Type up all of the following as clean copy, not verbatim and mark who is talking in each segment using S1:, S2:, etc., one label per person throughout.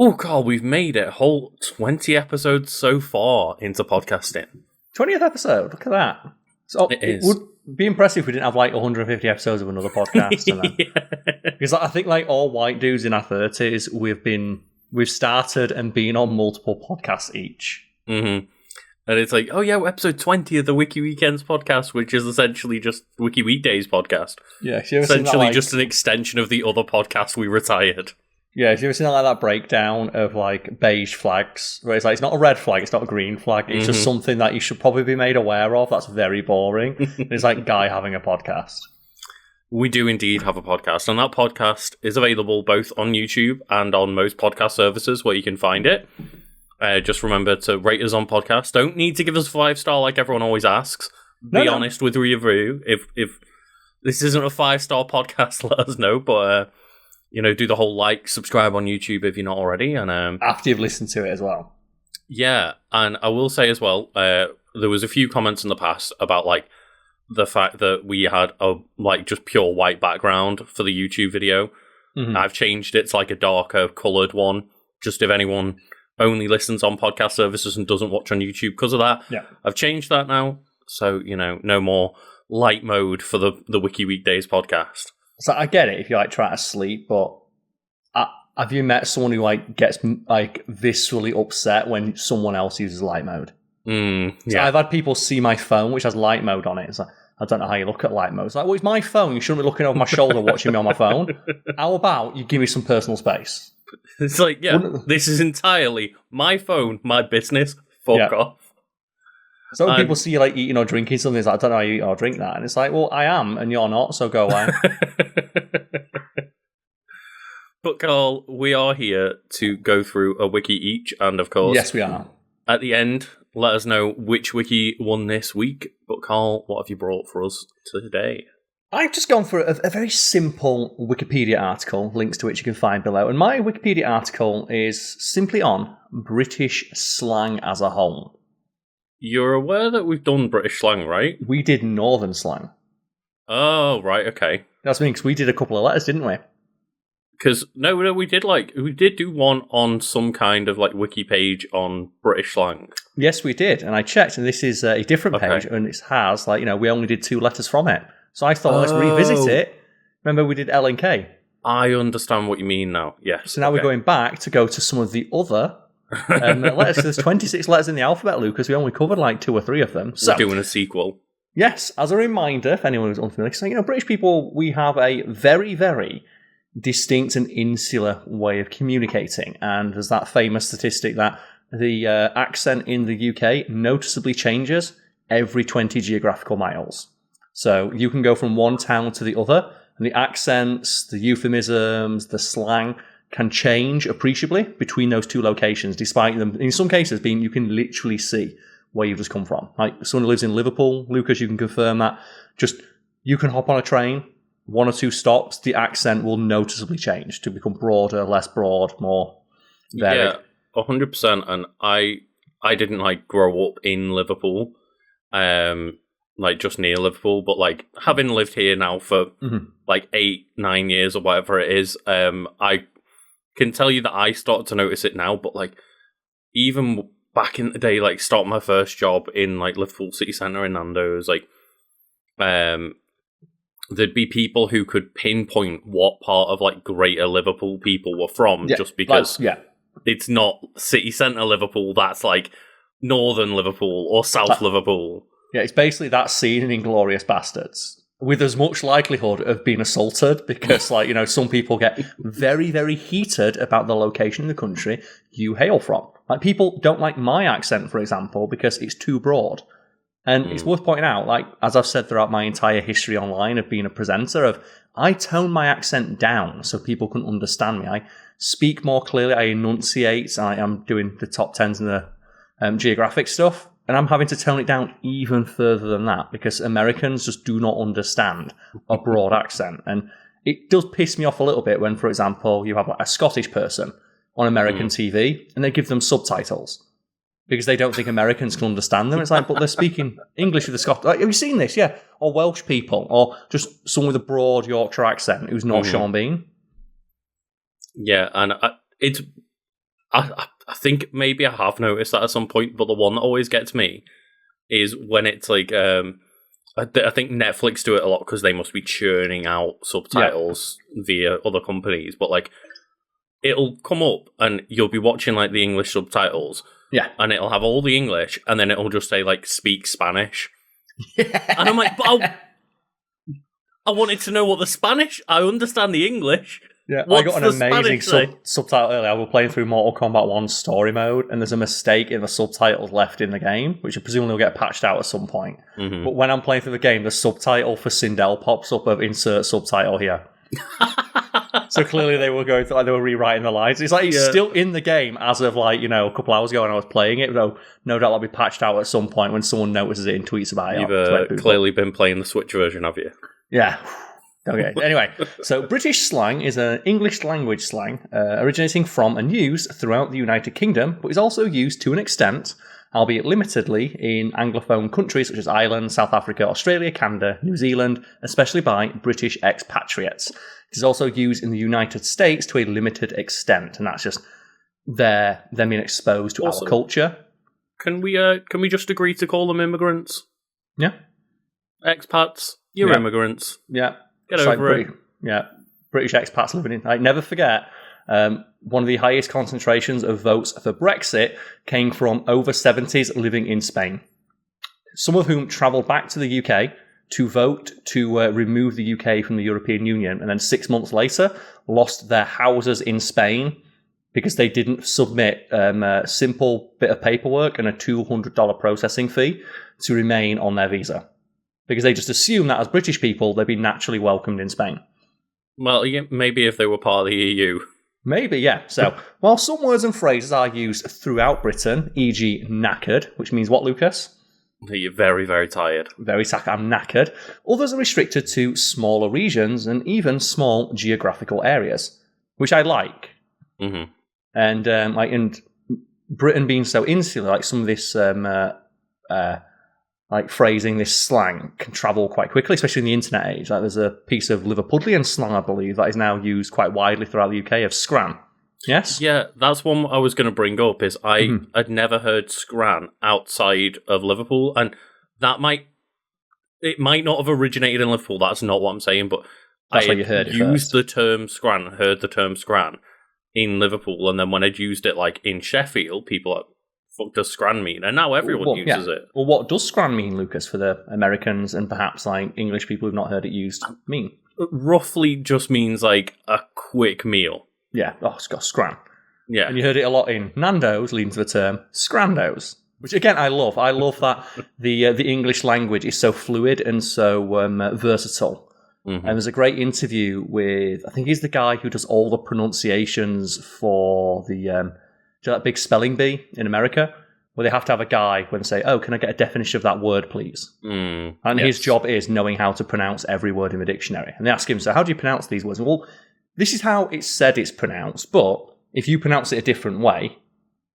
S1: Oh, Carl, we've made it a whole 20 episodes so far into podcasting.
S2: 20th episode, look at that. So it would be impressive if we didn't have like 150 episodes of another podcast. Because I think like all white dudes in our 30s, we've started and been on multiple podcasts each.
S1: Mm-hmm. And it's like, oh yeah, episode 20 of the Wiki Weekends podcast, which is essentially just Wiki Weekdays podcast.
S2: Yeah,
S1: essentially just an extension of the other podcast we retired.
S2: Yeah, have you ever seen like that breakdown of like beige flags? Where it's like, it's not a red flag, it's not a green flag, it's just something that you should probably be made aware of. That's very boring. It's like Guy having a podcast.
S1: We do indeed have a podcast, and that podcast is available both on YouTube and on most podcast services where you can find it. Just remember to rate us on podcasts. Don't need to give us a 5-star like everyone always asks. Be honest with your review. If this isn't a 5-star podcast, let us know, but... do the whole subscribe on YouTube if you're not already. And
S2: after you've listened to it as well.
S1: Yeah, and I will say as well, there was a few comments in the past about the fact that we had a just pure white background for the YouTube video. Mm-hmm. I've changed it to a darker coloured one, just if anyone only listens on podcast services and doesn't watch on YouTube because of that.
S2: Yeah.
S1: I've changed that now, so no more light mode for the Wiki Weekdays podcast.
S2: So I get it if you try to sleep, but have you met someone who gets viscerally upset when someone else uses light mode?
S1: Yeah.
S2: So I've had people see my phone which has light mode on it. It's like, I don't know how you look at light mode. It's like, well, it's my phone. You shouldn't be looking over my shoulder watching me on my phone. How about you give me some personal space?
S1: It's like, this is entirely my phone, my business. Fuck off.
S2: So when people see you eating or drinking something, it's like, I don't know how you eat or drink that. And it's like, well, I am, and you're not, so go away.
S1: But Carl, we are here to go through a wiki each, and of course...
S2: Yes, we are.
S1: At the end, let us know which wiki won this week. But Carl, what have you brought for us today?
S2: I've just gone for a very simple Wikipedia article, links to which you can find below. And my Wikipedia article is simply on British slang as a whole.
S1: You're aware that we've done British slang, right?
S2: We did Northern slang.
S1: Oh, right, okay.
S2: That's me, because we did a couple of letters, didn't we?
S1: Because, no, we did do one on some kind of, wiki page on British slang.
S2: Yes, we did, and I checked, and this is a different page, and it has, we only did 2 letters from it. So I thought, let's revisit it. Remember, we did L and K.
S1: I understand what you mean now, yes.
S2: So now we're going back to go to some of the other... letters. There's 26 letters in the alphabet, Lucas. We only covered 2 or 3 of them. So,
S1: we're doing a sequel.
S2: Yes, as a reminder, if anyone who's unfamiliar, so, British people, we have a very, very distinct and insular way of communicating. And there's that famous statistic that the accent in the UK noticeably changes every 20 geographical miles. So you can go from one town to the other, and the accents, the euphemisms, the slang can change appreciably between those 2 locations, despite them, in some cases, you can literally see where you've just come from. Someone who lives in Liverpool, Lucas, you can confirm that. You can hop on a train, 1 or 2 stops, the accent will noticeably change to become broader, less broad, more varied.
S1: Yeah, 100%. And I didn't grow up in Liverpool, just near Liverpool, but having lived here now for 8-9 years or whatever it is, I can tell you that I started to notice it now, but even back in the day, starting my first job in Liverpool city centre in Nando's, there'd be people who could pinpoint what part of Greater Liverpool people were from, just because it's not city centre Liverpool, that's Northern Liverpool or South Liverpool.
S2: Yeah, it's basically that scene in Inglourious Bastards, with as much likelihood of being assaulted, because, some people get very, very heated about the location in the country you hail from. People don't like my accent, for example, because it's too broad. And it's worth pointing out, as I've said throughout my entire history online of being a presenter, I tone my accent down so people can understand me. I speak more clearly, I enunciate, I am doing the top 10s and the geographic stuff. And I'm having to tone it down even further than that because Americans just do not understand a broad accent. And it does piss me off a little bit when, for example, you have a Scottish person on American TV and they give them subtitles because they don't think Americans can understand them. It's but they're speaking English with the Scottish. Have you seen this? Yeah. Or Welsh people or just someone with a broad Yorkshire accent who's not Sean Bean.
S1: Yeah, and it's I think maybe I have noticed that at some point, but the one that always gets me is when it's like, I think Netflix do it a lot because they must be churning out subtitles via other companies, but like, it'll come up and you'll be watching like the English subtitles, and it'll have all the English, and then it'll just say like, speak Spanish. Yeah. And I'm like, but I wanted to know what the Spanish, I understand the English.
S2: Yeah, I got an amazing subtitle earlier. I was playing through Mortal Kombat 1 story mode, and there's a mistake in the subtitles left in the game, which presumably will get patched out at some point. Mm-hmm. But when I'm playing through the game, the subtitle for Sindel pops up of insert subtitle here. So clearly they were going through, like, they were rewriting the lines. It's like it's still in the game as of like, you know, a couple hours ago when I was playing it, though no doubt that'll be patched out at some point when someone notices it and tweets about it.
S1: You've clearly been playing the Switch version, have you?
S2: Yeah. Okay, anyway, so British slang is an English language slang originating from and used throughout the United Kingdom, but is also used to an extent, albeit limitedly, in Anglophone countries such as Ireland, South Africa, Australia, Canada, New Zealand, especially by British expatriates. It is also used in the United States to a limited extent, and that's just them being exposed to our culture.
S1: Can we just agree to call them immigrants?
S2: Yeah.
S1: Expats, you're immigrants.
S2: Yeah.
S1: Get over it.
S2: British expats living in. Like, never forget, one of the highest concentrations of votes for Brexit came from over 70s living in Spain, some of whom travelled back to the UK to vote to remove the UK from the European Union, and then 6 months later lost their houses in Spain because they didn't submit a simple bit of paperwork and a $200 processing fee to remain on their visa. Because they just assume that as British people, they'd be naturally welcomed in Spain.
S1: Well, yeah, maybe if they were part of the EU.
S2: Maybe, yeah. So, while some words and phrases are used throughout Britain, e.g. knackered, which means what, Lucas?
S1: You're very, very tired.
S2: I'm knackered. Others are restricted to smaller regions and even small geographical areas, which I like. Mm-hmm. And Britain being so insular, like some of this like phrasing, this slang can travel quite quickly, especially in the internet age. Like there's a piece of Liverpudlian slang, I believe, that is now used quite widely throughout the UK of scran. Yes?
S1: Yeah, that's one I was going to bring up, is I'd never heard scran outside of Liverpool, and it might not have originated in Liverpool, that's not what I'm saying, but
S2: that's where you heard it
S1: used the term scran, heard the term scran in Liverpool, and then when I'd used it like in Sheffield, people are, fuck does scran mean? And now everyone uses it.
S2: Well, what does scran mean, Lucas, for the Americans and perhaps like English people who've not heard it used mean?
S1: It roughly just means like a quick meal.
S2: Yeah, it's got scran.
S1: Yeah.
S2: And you heard it a lot in Nando's, leading to the term scrandos, which again I love. I love that the English language is so fluid and so versatile. Mm-hmm. And there's a great interview with, I think he's the guy who does all the pronunciations for that big spelling bee in America, where they have to have a guy when they say, "Oh, can I get a definition of that word, please?" And his job is knowing how to pronounce every word in the dictionary. And they ask him, "So how do you pronounce these words?" Well, this is how it's said it's pronounced, but if you pronounce it a different way,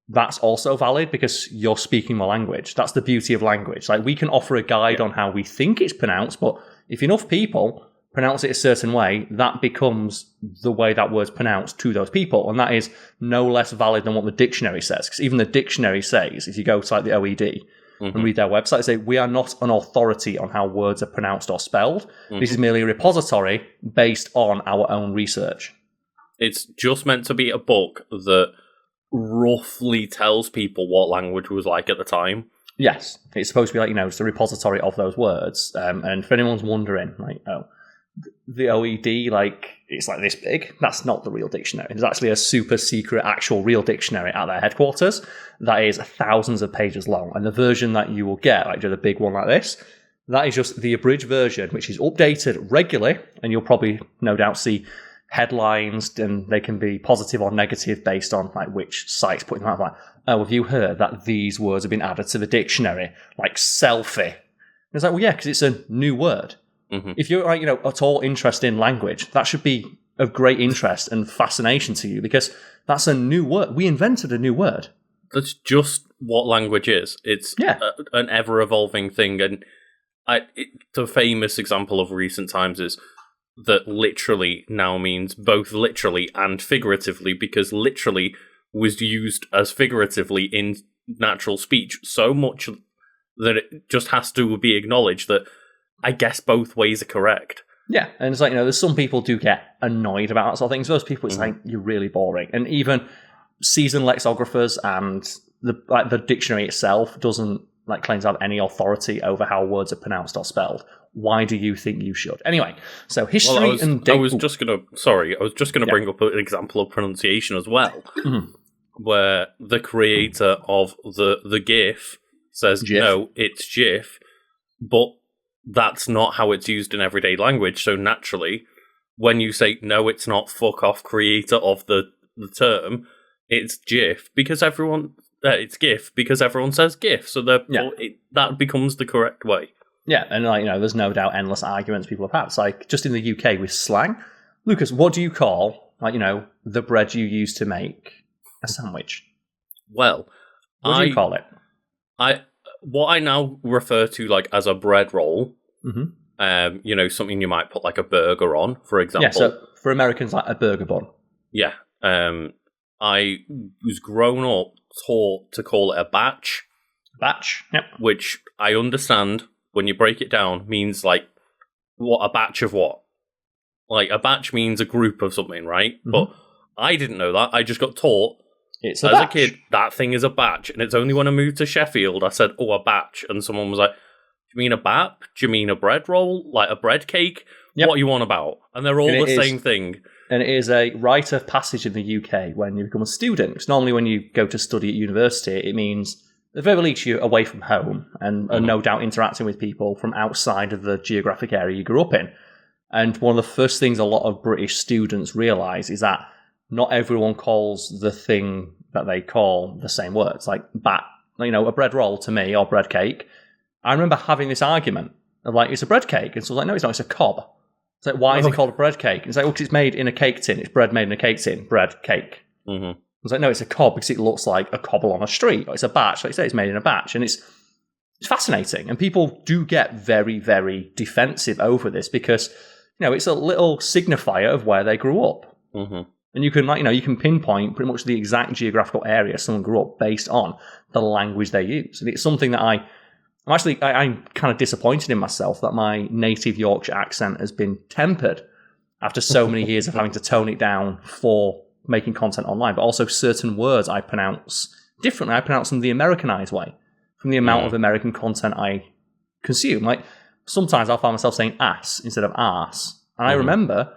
S2: that's also valid because you're speaking the language. That's the beauty of language. Like, we can offer a guide on how we think it's pronounced, but if enough people pronounce it a certain way, that becomes the way that word's pronounced to those people, and that is no less valid than what the dictionary says. Because even the dictionary says, if you go to like the OED and read their website, they say, we are not an authority on how words are pronounced or spelled. This is merely a repository based on our own research.
S1: It's just meant to be a book that roughly tells people what language was like at the time.
S2: Yes, it's supposed to be like, it's a repository of those words. And if anyone's wondering, like, the OED, like, it's like this big. That's not the real dictionary. There's actually a super secret actual real dictionary at their headquarters that is thousands of pages long. And the version that you will get, like the big one like this, that is just the abridged version, which is updated regularly. And you'll probably no doubt see headlines, and they can be positive or negative based on like which site's putting them out. Like, oh, have you heard that these words have been added to the dictionary? Like selfie. And it's like, well, yeah, because it's a new word. Mm-hmm. If you're like, at all interested in language, that should be of great interest and fascination to you, because that's a new word. We invented a new word.
S1: That's just what language is. It's an ever-evolving thing. And the famous example of recent times is that literally now means both literally and figuratively, because literally was used as figuratively in natural speech so much that it just has to be acknowledged that I guess both ways are correct.
S2: Yeah, and it's like, there's some people do get annoyed about that sort of things. Those people, it's like, you're really boring. And even seasoned lexicographers and the dictionary itself doesn't claim to have any authority over how words are pronounced or spelled. Why do you think you should? Anyway, so history and date.
S1: I was just gonna bring up an example of pronunciation as well, where the creator of the GIF says
S2: GIF.
S1: No, it's GIF, but that's not how it's used in everyday language. So naturally, when you say no, it's not, fuck off, creator of the term, it's GIF because everyone. It's GIF because everyone says GIF, so therefore that becomes the correct way.
S2: Yeah, and there's no doubt endless arguments people have had. It's like just in the UK with slang. Lucas, what do you call the bread you use to make a sandwich?
S1: Well,
S2: what do you call it?
S1: What I now refer to as a bread roll. Something you might put a burger on, for example.
S2: Yeah, so for Americans, a burger bun.
S1: Yeah, I was grown up taught to call it a batch.
S2: Batch, yep.
S1: Which I understand when you break it down means what a batch of what? A batch means a group of something, right? But I didn't know that. I just got taught
S2: it's a batch.
S1: A kid that thing is a batch, and it's only when I moved to Sheffield I said, "Oh, a batch," and someone was like, "Do you mean a bap? Do you mean a bread roll? Like a bread cake? Yep. What are you on about?" And they're all the same thing.
S2: And it is a rite of passage in the UK when you become a student. Because normally when you go to study at university, it means at the very least you're away from home and are no doubt interacting with people from outside of the geographic area you grew up in. And one of the first things a lot of British students realise is that not everyone calls the thing that they call the same words. Like a bread roll to me, or bread cake. I remember having this argument of it's a bread cake. And so I was like, no, it's not, it's a cob. It's like, why is it called a bread cake? It's like, because it's made in a cake tin. It's bread made in a cake tin. Bread cake. I was like, no, it's a cob because it looks like a cobble on a street. Or it's a batch. Like I say, it's made in a batch. And it's fascinating. And people do get very, very defensive over this because, it's a little signifier of where they grew up. And you can, you can pinpoint pretty much the exact geographical area someone grew up based on the language they use. And it's something that I'm kind of disappointed in myself that my native Yorkshire accent has been tempered after so many years of having to tone it down for making content online, but also certain words I pronounce differently. I pronounce them the Americanized way from the amount of American content I consume. Sometimes I'll find myself saying ass instead of arse. And I remember,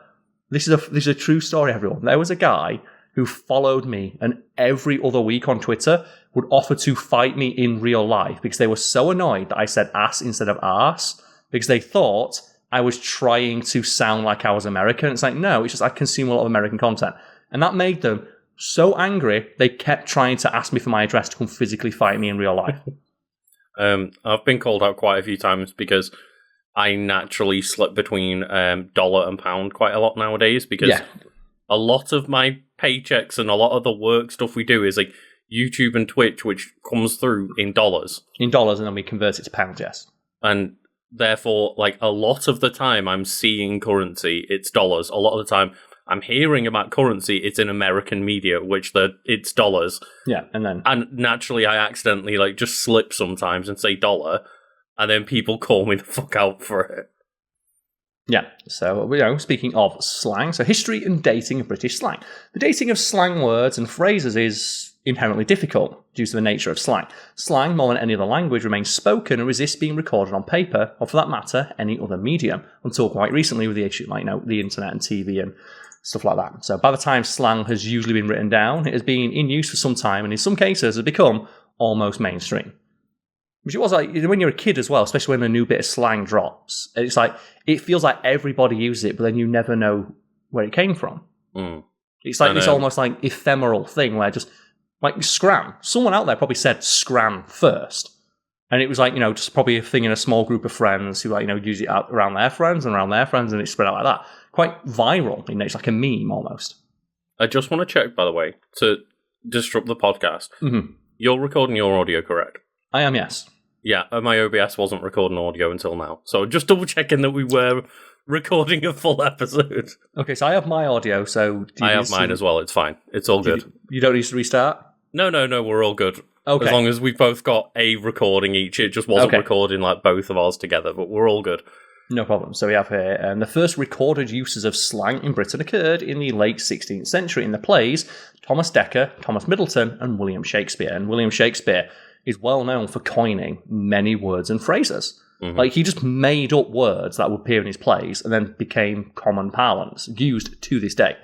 S2: this is a true story, everyone. There was a guy who followed me and every other week on Twitter would offer to fight me in real life because they were so annoyed that I said ass instead of arse because they thought I was trying to sound like I was American. It's like, no, it's just I consume a lot of American content. And that made them so angry, they kept trying to ask me for my address to come physically fight me in real life.
S1: I've been called out quite a few times because I naturally slip between dollar and pound quite a lot nowadays because a lot of my paychecks and a lot of the work stuff we do is YouTube and Twitch, which comes through in dollars.
S2: In dollars, and then we convert it to pounds, yes.
S1: And therefore, a lot of the time I'm seeing currency, it's dollars. A lot of the time I'm hearing about currency, it's in American media, which it's dollars.
S2: Yeah, and
S1: naturally I accidentally just slip sometimes and say dollar, and then people call me the fuck out for it.
S2: Yeah, so speaking of slang, so history and dating of British slang. The dating of slang words and phrases is inherently difficult due to the nature of slang. Slang, more than any other language, remains spoken and resists being recorded on paper, or for that matter, any other medium, until quite recently with the issue the internet and TV and stuff like that. So by the time slang has usually been written down, it has been in use for some time, and in some cases has become almost mainstream. Which it was when you're a kid as well, especially when a new bit of slang drops. It's it feels like everybody uses it, but then you never know where it came from. It's this almost ephemeral thing where just scram. Someone out there probably said scram first. And it was just probably a thing in a small group of friends who use it out around their friends and around their friends, and it spread out like that. Quite viral. It's like a meme almost.
S1: I just want to check, by the way, to disrupt the podcast. You're recording your audio, correct?
S2: I am, yes.
S1: Yeah, my OBS wasn't recording audio until now. So just double checking that we were recording a full episode.
S2: Okay, so I have my audio, so...
S1: I have mine as well, it's fine. It's all good.
S2: You don't need to restart?
S1: No, we're all good.
S2: Okay.
S1: As long as we've both got a recording each. It just wasn't recording like both of ours together, but we're all good.
S2: No problem. So we have here, the first recorded uses of slang in Britain occurred in the late 16th century in the plays Thomas Dekker, Thomas Middleton, and William Shakespeare. And William Shakespeare is well known for coining many words and phrases. Mm-hmm. Like, he just made up words that would appear in his plays and then became common parlance, used to this day.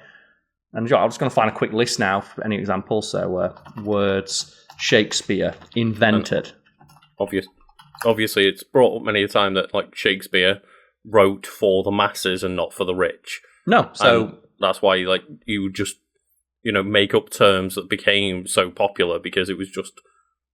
S2: And I'm just going to find a quick list now for any examples. So, words Shakespeare invented.
S1: Obviously, it's brought up many a time that, like, Shakespeare wrote for the masses and not for the rich.
S2: No, so...
S1: And that's why, like, you would just, make up terms that became so popular because it was just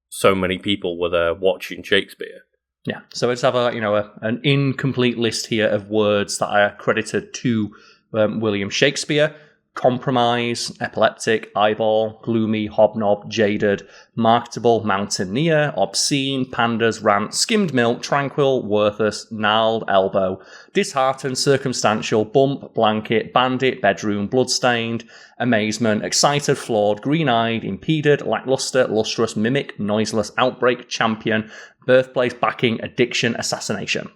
S1: so many people were there watching Shakespeare.
S2: Yeah, so let's have an incomplete list here of words that are credited to William Shakespeare. Compromise, epileptic, eyeball, gloomy, hobnob, jaded, marketable, mountaineer, obscene, pandas, rant, skimmed milk, tranquil, worthless, gnarled, elbow, disheartened, circumstantial, bump, blanket, bandit, bedroom, bloodstained, amazement, excited, flawed, green-eyed, impeded, lackluster, lustrous, mimic, noiseless, outbreak, champion, birthplace, backing, addiction, assassination.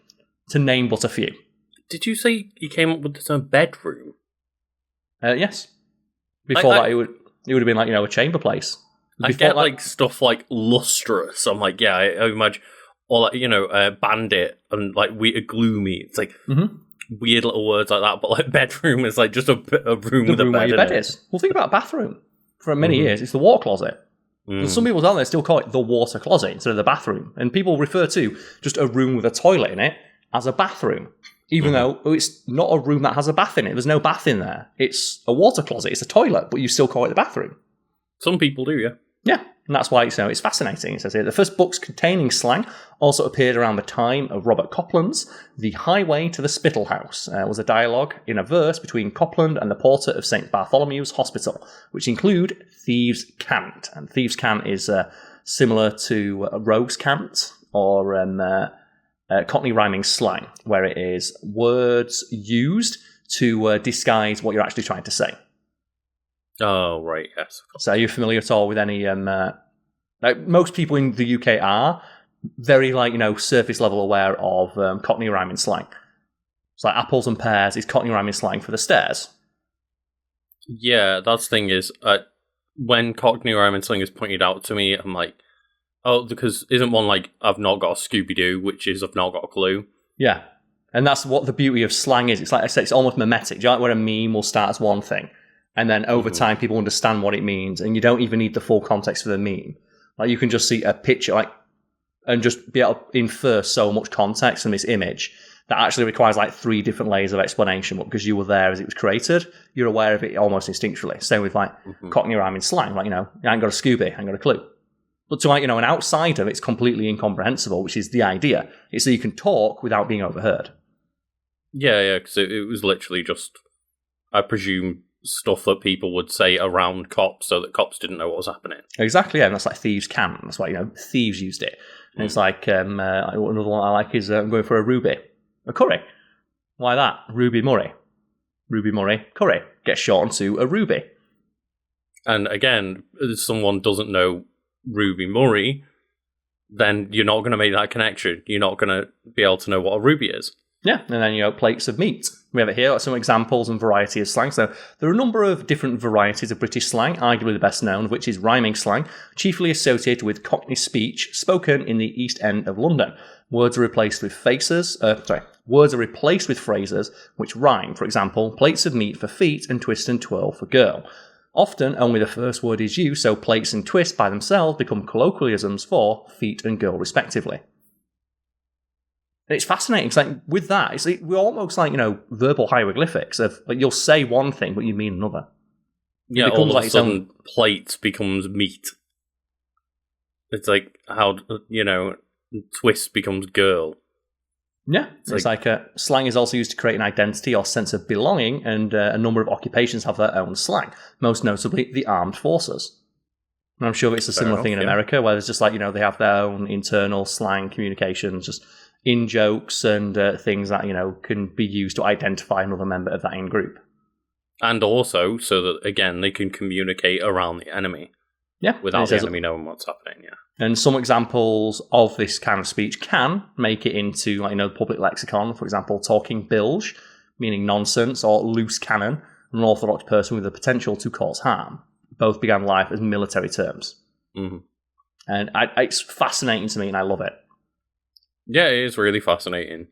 S2: To name but a few.
S1: Did you say you came up with the term bedroom?
S2: Yes. Before that, it would have been like, a chamber place.
S1: I get like stuff like lustrous. I'm like, yeah, I imagine, or like, bandit and like gloomy. It's like weird little words like that. But like bedroom is like just a room with a bed.
S2: Where your bed is. Well, think about bathroom. For many years, it's the water closet. Some people out there still call it the water closet instead of the bathroom, and people refer to just a room with a toilet in it as a bathroom. Even though it's not a room that has a bath in it. There's no bath in there. It's a water closet. It's a toilet, but you still call it the bathroom.
S1: Some people do, yeah.
S2: Yeah, and that's why it's fascinating. It says here, the first books containing slang also appeared around the time of Robert Copland's The Highway to the Spittle House. Was a dialogue in a verse between Copland and the porter of St. Bartholomew's Hospital, which include thieves' cant. And thieves' cant is similar to rogues' cant or... Cockney rhyming slang, where it is words used to disguise what you're actually trying to say.
S1: Oh, right, yes.
S2: So are you familiar at all with any... most people in the UK are very, surface level aware of Cockney rhyming slang. It's like apples and pears is Cockney rhyming slang for the stairs.
S1: Yeah, that's the thing is, when Cockney rhyming slang is pointed out to me, I'm like, oh, because isn't one like, I've not got a Scooby-Doo, which is I've not got a clue.
S2: Yeah. And that's what the beauty of slang is. It's like I said, it's almost mimetic. Do you like where a meme will start as one thing, and then over time people understand what it means, and you don't even need the full context for the meme. Like, you can just see a picture, and just be able to infer so much context from this image that actually requires 3 different layers of explanation. But because you were there as it was created, you're aware of it almost instinctually. Same with Cockney rhyming slang. I ain't got a Scooby, I ain't got a clue. But to an outsider, it's completely incomprehensible, which is the idea. It's so you can talk without being overheard.
S1: Yeah, because it was literally just, I presume, stuff that people would say around cops so that cops didn't know what was happening.
S2: Exactly, yeah, and that's like thieves' cant. That's why, thieves used it. And it's like, another one I like is I'm going for a Ruby. A curry. Why that? Ruby Murray. Ruby Murray, curry. Gets shortened to a Ruby.
S1: And again, if someone doesn't know Ruby Murray, then you're not going to make that connection. You're not going to be able to know what a ruby is.
S2: Yeah, and then, plates of meat. We have it here, some examples and variety of slang. So there are a number of different varieties of British slang, arguably the best known of which is rhyming slang, chiefly associated with Cockney speech spoken in the East End of London. Words are replaced with phrases which rhyme. For example, plates of meat for feet and twist and twirl for girl. Often, only the first word is used, so plates and twist by themselves become colloquialisms for feet and girl, respectively. And it's fascinating, because with that, we're almost like, verbal hieroglyphics of, you'll say one thing, but you mean another.
S1: Yeah, all of a sudden, plate becomes meat. It's like how, twist becomes girl.
S2: Yeah, it's like slang is also used to create an identity or sense of belonging, and a number of occupations have their own slang, most notably the armed forces. And I'm sure it's a similar thing in America, where there's just they have their own internal slang communications, just in-jokes and things that, can be used to identify another member of that in-group.
S1: And also, so that, again, they can communicate around the enemy.
S2: Yeah.
S1: Without the enemy knowing what's happening, yeah.
S2: And some examples of this kind of speech can make it into, the public lexicon. For example, talking bilge, meaning nonsense, or loose cannon, an orthodox person with the potential to cause harm. Both began life as military terms.
S1: Mm-hmm.
S2: And it's fascinating to me, and I love it.
S1: Yeah, it is really fascinating.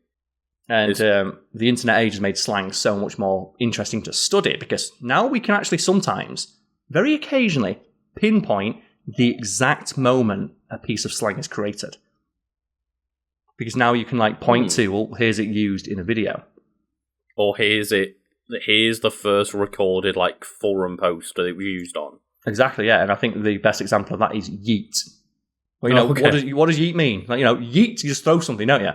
S2: And the internet age has made slang so much more interesting to study, because now we can actually sometimes, very occasionally, pinpoint the exact moment a piece of slang is created. Because now you can point to, well, here's it used in a video.
S1: Or here's the first recorded forum post that it was used on.
S2: Exactly, yeah. And I think the best example of that is yeet. Well, what does yeet mean? Yeet, you just throw something, don't you?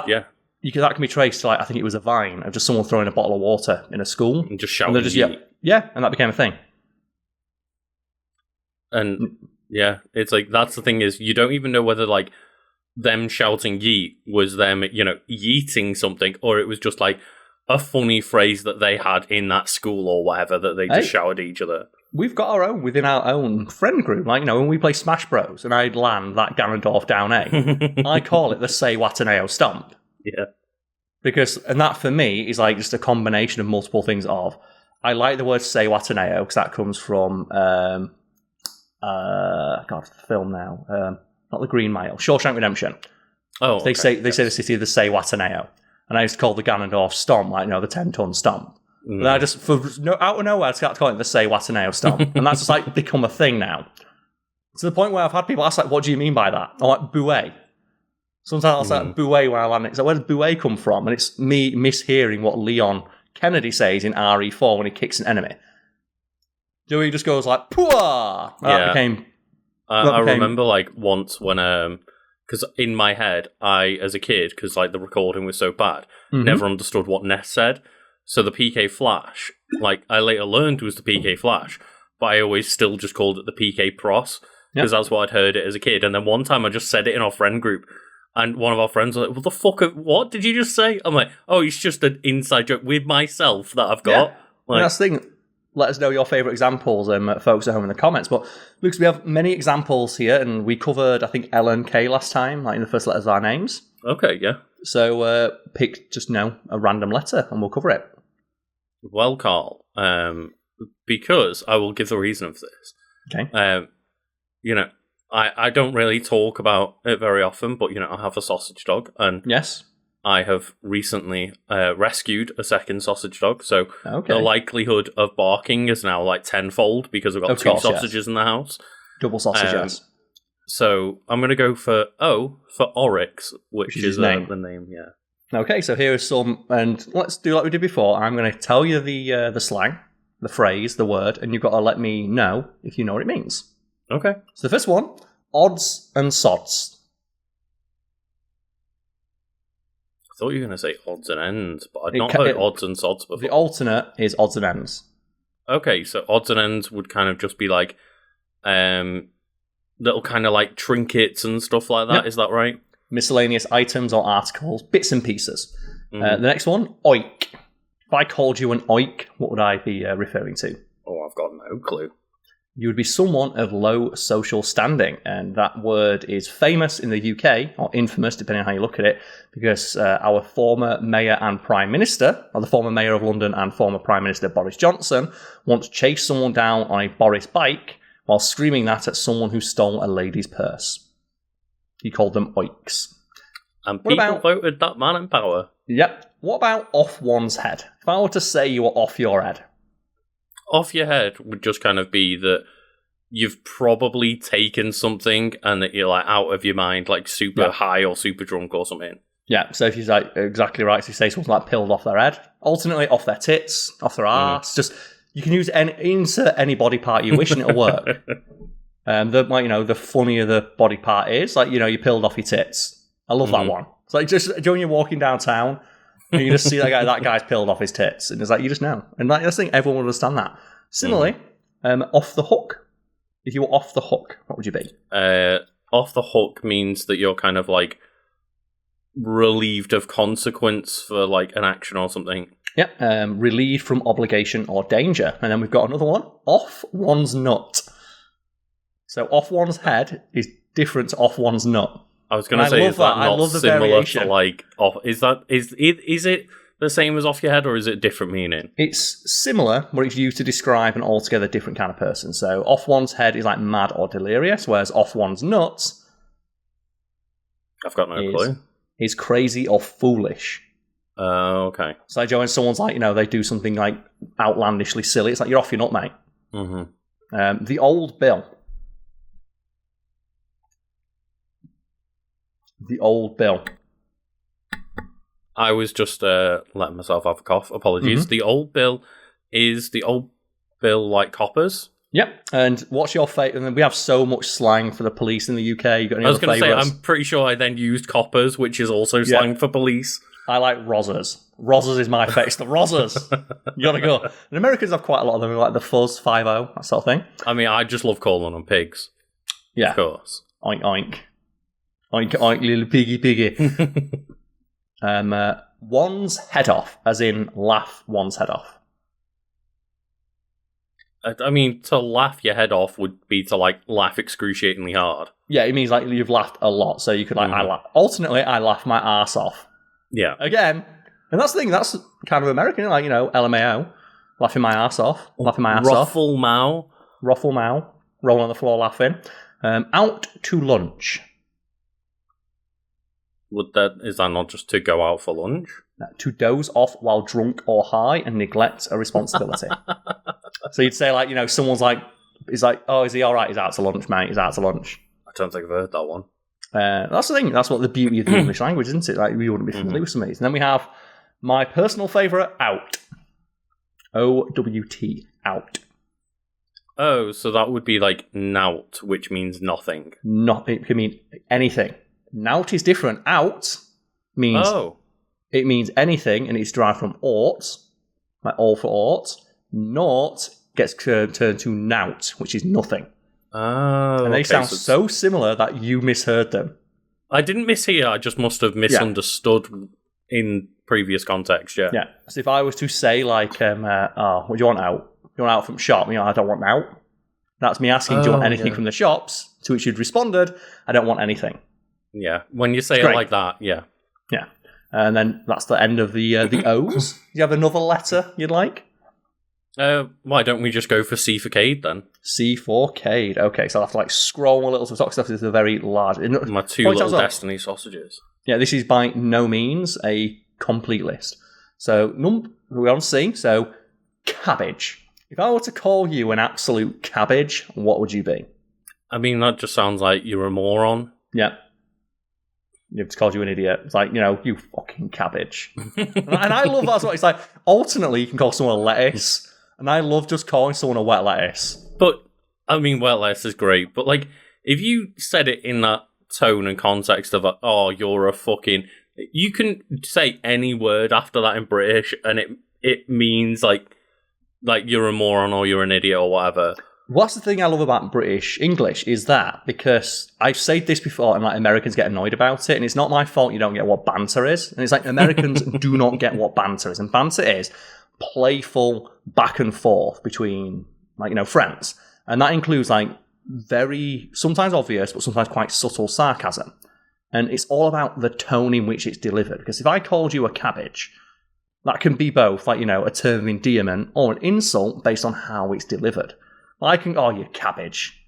S1: Yeah.
S2: That can be traced to, I think it was a vine of just someone throwing a bottle of water in a school.
S1: And just shouting yeet.
S2: Yeah, and that became a thing.
S1: And yeah, it's that's the thing is you don't even know whether them shouting yeet was them, yeeting something, or it was just a funny phrase that they had in that school or whatever that they just shouted at each other.
S2: We've got our own within our own friend group. When we play Smash Bros. And I'd land that Ganondorf down A, I call it the Say Wataneo Stomp.
S1: Yeah.
S2: And that for me is just a combination of multiple things of, I like the word Say Wataneo because that comes from, film now. Not the Green Mile. Shawshank Redemption.
S1: Oh,
S2: they say the city of the Say Wataneo. And I used to call the Ganondorf Stomp, the 10-ton stomp. But I just, out of nowhere, I just got to call it the Say Wataneo Stomp. And that's just become a thing now. To the point where I've had people ask, what do you mean by that? I'm like, buet. Sometimes I'll say buet when I land it. So where does buet come from? And it's me mishearing what Leon Kennedy says in RE4 when he kicks an enemy. Dewey just goes pooah!
S1: I remember once when because in my head as a kid, because the recording was so bad, never understood what Ness said. So the PK Flash, I later learned was the PK Flash, but I always still just called it the PK Pros because that's what I'd heard it as a kid. And then one time I just said it in our friend group, and one of our friends was like, "What the fuck? What did you just say?" I'm like, "Oh, it's just an inside joke with myself that I've got."
S2: Yeah. That's the thing. Let us know your favourite examples, folks at home in the comments. But, Lucas, we have many examples here, and we covered, I think, L and K last time, in the first letters of our names.
S1: Okay, yeah.
S2: So, pick just a random letter, and we'll cover it.
S1: Well, Carl, because I will give the reason of this.
S2: Okay.
S1: I don't really talk about it very often, but, I have a sausage dog, and...
S2: Yes.
S1: I have recently rescued a second sausage dog, so the likelihood of barking is now tenfold because I've got two sausages in the house.
S2: Double sausage, yes.
S1: So I'm going to go for O for Oryx, which is the name, yeah.
S2: Okay, so here is some, and let's do like we did before. I'm going to tell you the slang, the phrase, the word, and you've got to let me know if you know what it means.
S1: Okay.
S2: So the first one, odds and sods.
S1: I thought you were going to say odds and ends, but I'd not heard odds and sods before.
S2: The alternate is odds and ends.
S1: Okay, so odds and ends would kind of just be little kind of trinkets and stuff like that. Yep. Is that right?
S2: Miscellaneous items or articles, bits and pieces. The next one, oik. If I called you an oik, what would I be referring to?
S1: Oh, I've got no clue.
S2: You would be someone of low social standing, and that word is famous in the UK, or infamous, depending on how you look at it, because our former Mayor and Prime Minister, or the former Mayor of London and former Prime Minister Boris Johnson, once chased someone down on a Boris bike while screaming that at someone who stole a lady's purse. He called them oiks.
S1: And people voted that man in power.
S2: Yep. What about off one's head? If I were to say you were off your head.
S1: Off your head would just kind of be that you've probably taken something and that you're out of your mind, super high or super drunk or something.
S2: Yeah, so if you're exactly right, so you say something pilled off their head, alternately off their tits, off their arse, just you can insert any body part you wish and it'll work. The funnier the body part is, you pilled off your tits. I love that one. It's just when you're walking downtown. And you just see that guy's pilled off his tits. And it's you just know. And I just think everyone will understand that. Similarly, off the hook. If you were off the hook, what would you be?
S1: Off the hook means that you're kind of relieved of consequence for like an action or something.
S2: Yep, relieved from obligation or danger. And then we've got another one, off one's nut. So off one's head is different to off one's nut.
S1: I was going to say, is that not similar
S2: variation.
S1: to like off? Is it the same as off your head, or is it a different meaning?
S2: It's similar, but it's used to describe an altogether different kind of person. So off one's head is like mad or delirious, whereas off one's nuts,
S1: I've got no clue.
S2: Is crazy or foolish.
S1: Okay.
S2: So when someone's like, they do something like outlandishly silly, it's like, you're off your nut, mate.
S1: Mm-hmm.
S2: The old bill. The old bill.
S1: I was just letting myself have a cough. Apologies. Mm-hmm. The old bill is the old bill like coppers.
S2: Yep. And what's your favourite? And we have so much slang for the police in the UK. You got any
S1: I was going to say,
S2: favourites?
S1: I'm pretty sure I then used coppers, which is also slang for police.
S2: I like rozzers. Rozzers is my favourite. It's the rozzers. You got to go. And Americans have quite a lot of them, like the fuzz, 5-0, that sort of thing.
S1: I mean, I just love calling them pigs.
S2: Yeah.
S1: Of course.
S2: Oink, oink. Oink, oink, little piggy, piggy. One's head off, as in laugh one's head off.
S1: I mean, to laugh your head off would be to, like, laugh excruciatingly hard.
S2: Yeah, it means, like, you've laughed a lot, so you could, like, alternately, I laugh my arse off.
S1: Yeah.
S2: Again, and that's the thing, that's kind of American, like, LMAO, laughing my arse off, laughing my ass off.
S1: Ruffle Mao.
S2: Ruffle Mao, roll on the floor laughing. Out to lunch.
S1: Is that not just to go out for lunch?
S2: To doze off while drunk or high and neglect a responsibility. So you'd say, like, someone's like, he's like, oh, is he all right? He's out to lunch, mate. He's out to lunch.
S1: I don't think I've heard that one.
S2: That's the thing. That's what the beauty of the English language, isn't it? Like, we wouldn't be familiar with some of these. And then we have my personal favourite, out. O-W-T, out.
S1: Oh, so that would be like nout, which means nothing.
S2: It can mean anything. Nout is different. Out means it means anything, and it's derived from ought, like all for ought. Naught gets turned to nout, which is nothing.
S1: Oh,
S2: and they sound so similar that you misheard them.
S1: I didn't mishear. I just must have misunderstood in previous context. Yeah.
S2: Yeah. So if I was to say like, what do you want out? You want out from shop? I don't want out. That's me asking, do you want anything from the shops? To which you'd responded, I don't want anything.
S1: Yeah, when you say it like that, yeah.
S2: Yeah. And then that's the end of the O's. Do you have another letter you'd like?
S1: Why don't we just go for C for Cade, then?
S2: C for Cade. Okay, so I'll have to scroll a little to the top stuff. This is a very large...
S1: My two little Destiny sausages.
S2: Yeah, this is by no means a complete list. So, we're on C. So, cabbage. If I were to call you an absolute cabbage, what would you be?
S1: I mean, that just sounds like you're a moron.
S2: Yeah. You've just called you an idiot. It's like, you fucking cabbage. And I love that as well. It's like, alternately, you can call someone a lettuce. And I love just calling someone a wet lettuce.
S1: But, I mean, wet lettuce is great. But, if you said it in that tone and context of, you're a fucking... You can say any word after that in British, and it means, like you're a moron or you're an idiot or whatever.
S2: What's the thing I love about British English is that, because I've said this before and Americans get annoyed about it, and it's not my fault you don't get what banter is. And it's like Americans do not get what banter is. And banter is playful back and forth between, friends. And that includes, very, sometimes obvious, but sometimes quite subtle sarcasm. And it's all about the tone in which it's delivered. Because if I called you a cabbage, that can be both, a term of endearment or an insult based on how it's delivered. I can, you cabbage.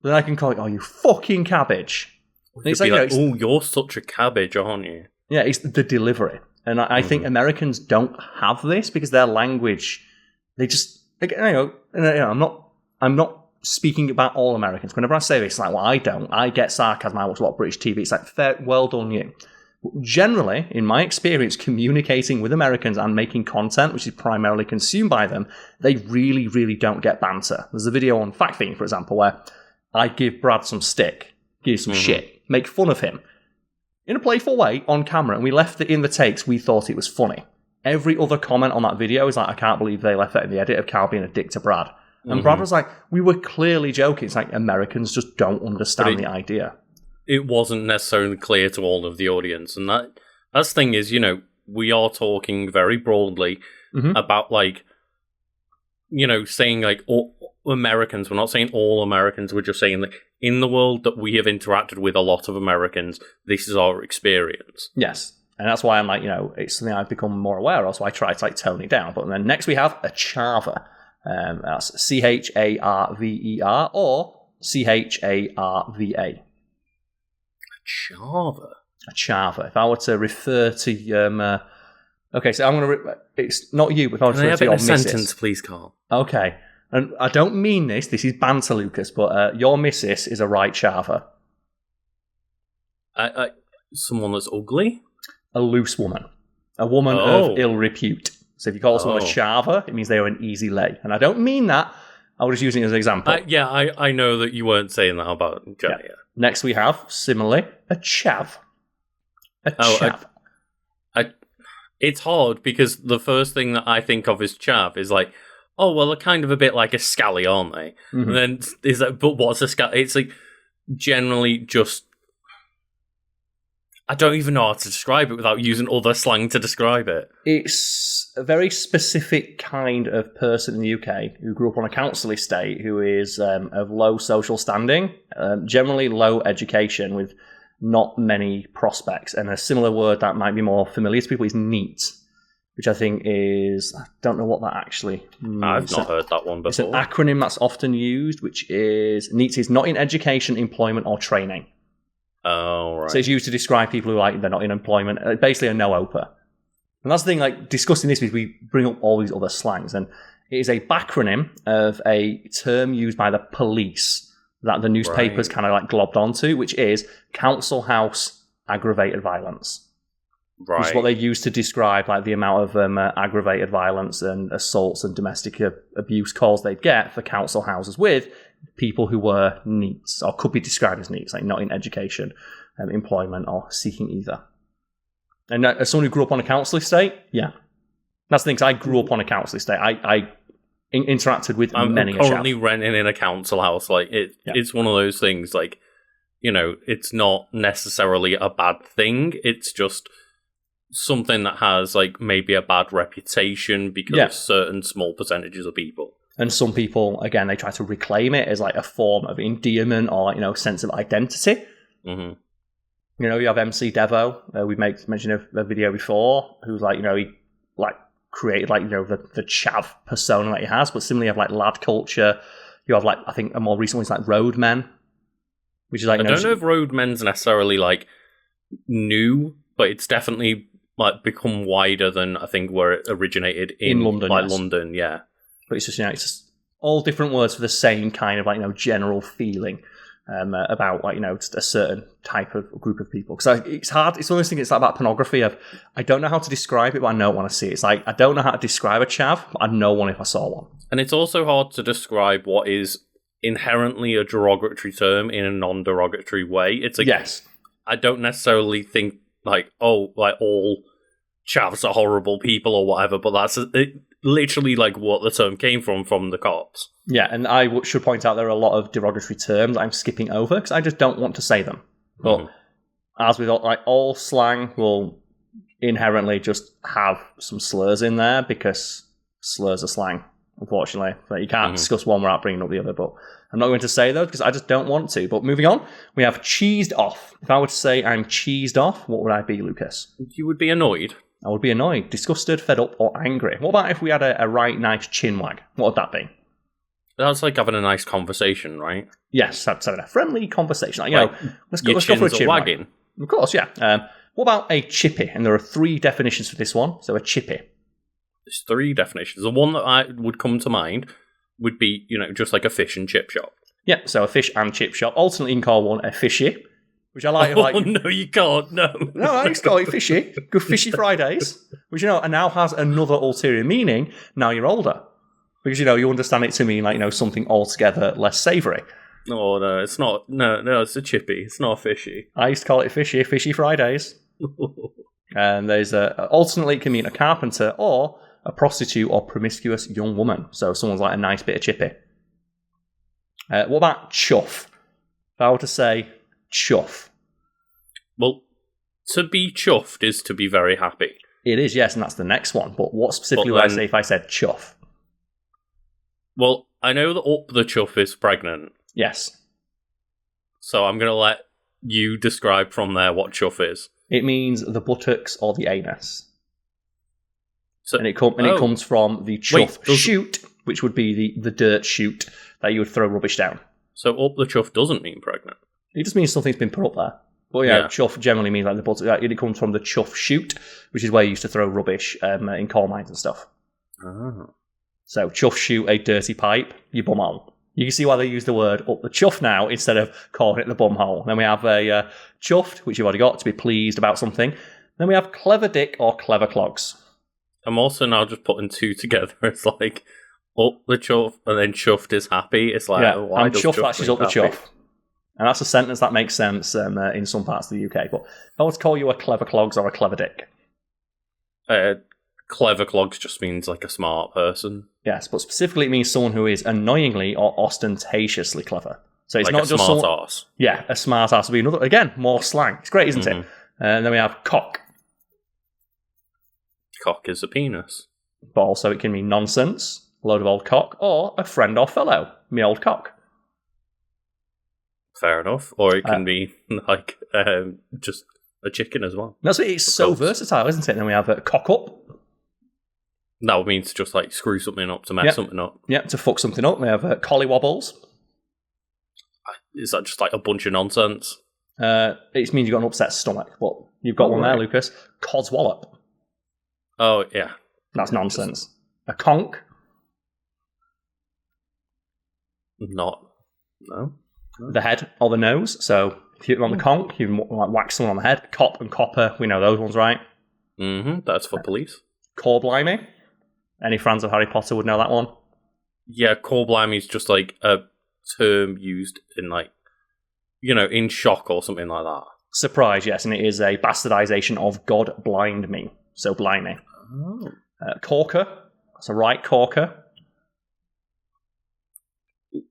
S2: Then I can call it, you fucking cabbage.
S1: It's like, you're such a cabbage, aren't you?
S2: Yeah, it's the delivery. And I think Americans don't have this because their language, they just, I'm not speaking about all Americans. Whenever I say this, I don't. I get sarcasm. I watch a lot of British TV. It's fair, well done you. Generally, in my experience, communicating with Americans and making content, which is primarily consumed by them, they really, really don't get banter. There's a video on Fact Fiend, for example, where I give Brad some stick, give some shit, make fun of him in a playful way on camera, and we left it in the takes. We thought it was funny. Every other comment on that video is like, I can't believe they left that in the edit of Carl being a dick to Brad. And Brad was like, we were clearly joking. It's like Americans just don't understand the idea.
S1: it wasn't necessarily clear to all of the audience. And that's the thing is, we are talking very broadly about, like, saying, like, all Americans. We're not saying all Americans. We're just saying that in the world that we have interacted with a lot of Americans, this is our experience.
S2: Yes. And that's why I'm like, it's something I've become more aware of, so I try to, like, tone it down. But then next we have a chava. That's Charver or Charva.
S1: Chava?
S2: A chava. If I were to refer to... okay, so I'm going to... It's not you, but if I were to refer to your missus...
S1: sentence, please, Carl?
S2: Okay. And I don't mean this is banter, Lucas, but your missus is a right chava.
S1: Someone that's ugly?
S2: A loose woman. A woman of ill repute. So if you call someone a chava, it means they are an easy lay. And I don't mean that. I was just using it as an example.
S1: I know that you weren't saying that about Jaya. Yeah.
S2: Next we have, similarly, a chav. A chav.
S1: It's hard because the first thing that I think of as chav is like, oh, well, they're kind of a bit like a scally, aren't they? Mm-hmm. And then is that, but what's a scally? It's like generally just, I don't even know how to describe it without using other slang to describe it.
S2: It's a very specific kind of person in the UK who grew up on a council estate who is of low social standing, generally low education with not many prospects. And a similar word that might be more familiar to people is neat, which I think is, I don't know what that actually means.
S1: I've not heard that one before.
S2: It's an acronym that's often used, which is, NEET is not in education, employment, or training.
S1: Oh, right.
S2: So it's used to describe people who, like, they're not in employment, basically a no-oper. And that's the thing, like, discussing this, we bring up all these other slangs, and it is a backronym of a term used by the police that the newspapers kind of, like, globbed onto, which is council house aggravated violence.
S1: Right.
S2: Which is what they use to describe, like, the amount of aggravated violence and assaults and domestic abuse calls they'd get for council houses with people who were NEETs, or could be described as NEETs, like not in education, employment, or seeking either. And as someone who grew up on a council estate, yeah. That's the thing, 'cause I grew up on a council estate. I interacted with many.
S1: I'm currently renting in a council house. Like, it's one of those things, like, it's not necessarily a bad thing. It's just something that has, like, maybe a bad reputation because of certain small percentages of people.
S2: And some people, again, they try to reclaim it as, like, a form of endearment or, sense of identity.
S1: Mm-hmm.
S2: You have MC Devo. We mentioned a video before, who's like, he like created, like, the chav persona that he has. But similarly, you have, like, lad culture. You have, like, I think a more recent one's like roadmen, which is like,
S1: I don't know if roadmen's necessarily, like, new, but it's definitely, like, become wider than I think where it originated in London. Like, yes. London, yeah.
S2: But it's just, it's just all different words for the same kind of, like, general feeling about, like, just a certain type of group of people. Because it's hard. It's one of those things. It's like that pornography of, I don't know how to describe it, but I don't want to see it. It's like, I don't know how to describe a chav, but I'd know one if I saw one.
S1: And it's also hard to describe what is inherently a derogatory term in a non-derogatory way. It's like,
S2: yes,
S1: I don't necessarily think, like, oh, like, all chavs are horrible people or whatever, but that's literally, like, what the term came from the cops.
S2: Yeah, and I should point out there are a lot of derogatory terms I'm skipping over because I just don't want to say them. But as with all slang will inherently just have some slurs in there because slurs are slang, unfortunately. But you can't discuss one without bringing up the other. But I'm not going to say those because I just don't want to. But moving on, we have cheesed off. If I were to say I'm cheesed off, what would I be, Lucas?
S1: You would be annoyed.
S2: I would be annoyed, disgusted, fed up, or angry. What about if we had a right nice chin wag? What would that be?
S1: That's like having a nice conversation, right?
S2: Yes, that's a friendly conversation. Like, let's go for a chin
S1: wagging.
S2: Wag. Of course, yeah. What about a chippy? And there are 3 definitions for this one. So a chippy.
S1: There's 3 definitions. The one that I would come to mind would be, just like a fish and chip shop. Yeah,
S2: so a fish and chip shop. Ultimately, you can call one a fishy, which I like.
S1: Oh, no, you can't. No,
S2: I just call it fishy. Good Fishy Fridays, which, and now has another ulterior meaning. Now you're older. Because, you understand it to mean, like, something altogether less savoury.
S1: Oh, no, it's not. No, it's a chippy. It's not a fishy.
S2: I used to call it Fishy Fridays. And there's alternately, it can mean a carpenter or a prostitute or promiscuous young woman. So someone's like a nice bit of chippy. What about chuff? If I were to say chuff,
S1: Well, to be chuffed is to be very happy.
S2: It is, yes, and that's the next one. But what specifically would I say if I said chuff?
S1: Well, I know that up the chuff is pregnant.
S2: Yes.
S1: So I'm going to let you describe from there what chuff is.
S2: It means the buttocks or the anus.
S1: So,
S2: and it comes from the chuff chute, which would be the dirt chute that you would throw rubbish down.
S1: So up the chuff doesn't mean pregnant.
S2: It just means something's been put up there. But chuff generally means like the buttock. It comes from the chuff chute, which is where you used to throw rubbish in coal mines and stuff.
S1: Oh.
S2: So chuff chute, a dirty pipe, you bum hole. You can see why they use the word up the chuff now instead of calling it the bum hole. Then we have a chuffed, which you've already got, to be pleased about something. Then we have clever dick or clever clogs.
S1: I'm also now just putting two together. It's like up the chuff and then chuffed is happy. It's like, why
S2: I'm
S1: does
S2: chuffed that she's up the
S1: happy?
S2: chuff. And that's a sentence that makes sense in some parts of the UK. But if I was to call you a clever clogs or a clever dick.
S1: Clever clogs just means like a smart person.
S2: Yes, but specifically it means someone who is annoyingly or ostentatiously clever. So it's
S1: like
S2: not
S1: a
S2: just
S1: smart ass.
S2: Yeah, a smart ass would be another. Again, more slang. It's great, isn't it? And then we have cock.
S1: Cock is a penis.
S2: But also it can mean nonsense, a load of old cock, or a friend or fellow, me old cock.
S1: Fair enough. Or it can be like just a chicken as well.
S2: That's what it's so versatile, isn't it? And then we have cock up.
S1: That means just like screw something up, to mess something up.
S2: Yeah, to fuck something up. We have collywobbles.
S1: Is that just like a bunch of nonsense?
S2: It means you've got an upset stomach, but you've got one there, Lucas. Codswallop.
S1: Oh, yeah.
S2: That's nonsense. A conk.
S1: No.
S2: The head or the nose. So if you're on the conk, you like whack someone on the head. Cop and copper, we know those ones, right?
S1: Mm-hmm. That's for police.
S2: Core blimey. Any fans of Harry Potter would know that one.
S1: Yeah, core blimey is just like a term used in like, in shock or something like that.
S2: Surprise, yes, and it is a bastardization of God blind me. So blimey.
S1: Oh.
S2: Corker. That's a right corker.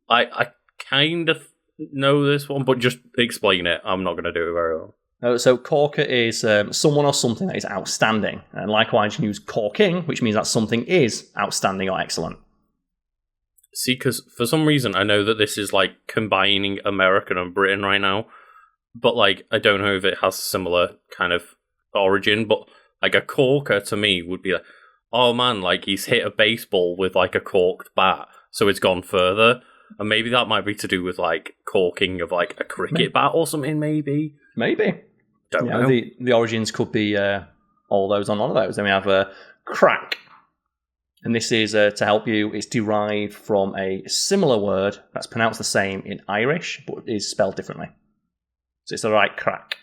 S1: I kind of know this one, but just explain it. I'm not going to do it very well.
S2: So corker is someone or something that is outstanding. And likewise, you can use corking, which means that something is outstanding or excellent.
S1: See, because for some reason, I know that this is like combining American and Britain right now. But like, I don't know if it has a similar kind of origin. But like a corker to me would be like, oh man, like he's hit a baseball with like a corked bat. So it's gone further. And maybe that might be to do with like corking of like a cricket bat or something, maybe.
S2: Maybe.
S1: Don't know.
S2: The origins could be all those on one of those. Then we have crack. And this is, to help you, it's derived from a similar word that's pronounced the same in Irish, but is spelled differently. So it's the right crack.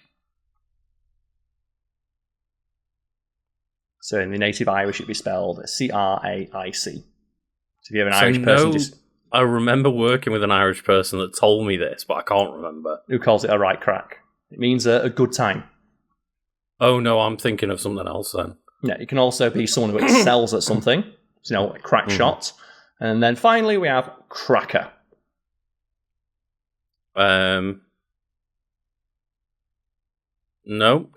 S2: So in the native Irish, it'd be spelled C-R-A-I-C. So if you have an Irish person...
S1: I remember working with an Irish person that told me this, but I can't remember.
S2: Who calls it a right crack? It means a good time.
S1: Oh no, I'm thinking of something else then.
S2: Yeah, it can also be someone who excels at something. So, a crack shot. And then finally we have cracker.
S1: No,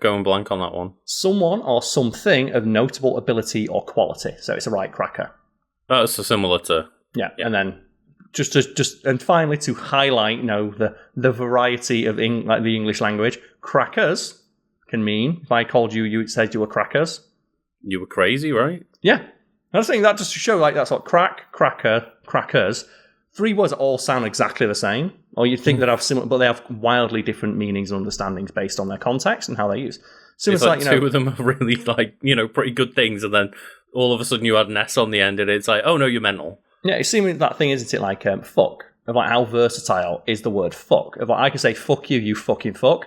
S1: going blank on that one.
S2: Someone or something of notable ability or quality. So it's a right cracker.
S1: That's similar to...
S2: Yeah, and then and finally to highlight, the variety of the English language, crackers can mean, if I called you said you were crackers.
S1: You were crazy, right?
S2: Yeah. I was saying that just to show, that's what cracker, crackers, 3 words all sound exactly the same, or you'd think that have similar, but they have wildly different meanings and understandings based on their context and how they use. So
S1: it's like two of them are really pretty good things, and then all of a sudden you add an S on the end, and it's like, oh no, you're mental.
S2: Yeah, it's seeming that thing, isn't it? Like fuck, of like how versatile is the word fuck? Of like I can say fuck you, you fucking fuck,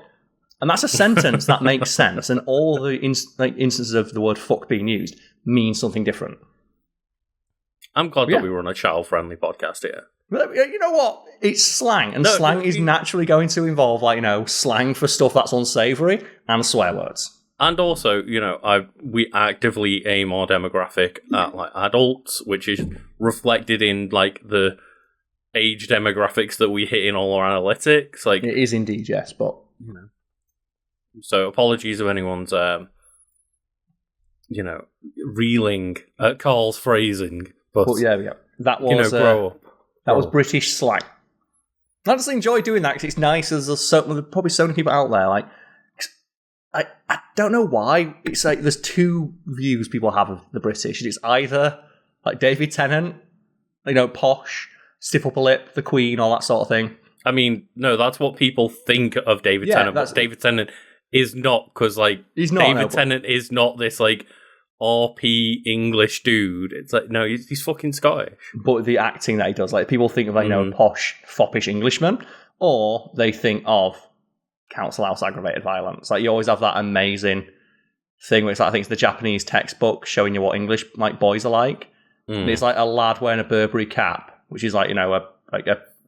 S2: and that's a sentence that makes sense. And all the instances of the word fuck being used mean something different.
S1: I'm glad that we run a child-friendly podcast here.
S2: But you know what? It's slang, and slang is naturally going to involve slang for stuff that's unsavoury and swear words.
S1: And also, we actively aim our demographic at like adults, which is reflected in like the age demographics that we hit in all our analytics. Like
S2: it is indeed, yes, but
S1: So apologies if anyone's, reeling at Karl's phrasing. But
S2: yeah, that was
S1: grow up.
S2: That was British slang. I just enjoy doing that because it's nice. There's probably so many people out there. Like, I don't know why. It's like there's two views people have of the British. It's either like David Tennant, posh, stiff upper lip, the Queen, all that sort of thing.
S1: I mean, no, that's what people think of David Tennant. But David Tennant is not, because he's not. David Tennant is not this RP English dude. It's like, no, he's fucking Scottish. But
S2: the acting that he does, people think of posh, foppish Englishman, or they think of Council House aggravated violence. You always have that amazing thing where I think it's the Japanese textbook showing you what English boys are like. And it's a lad wearing a Burberry cap, which is a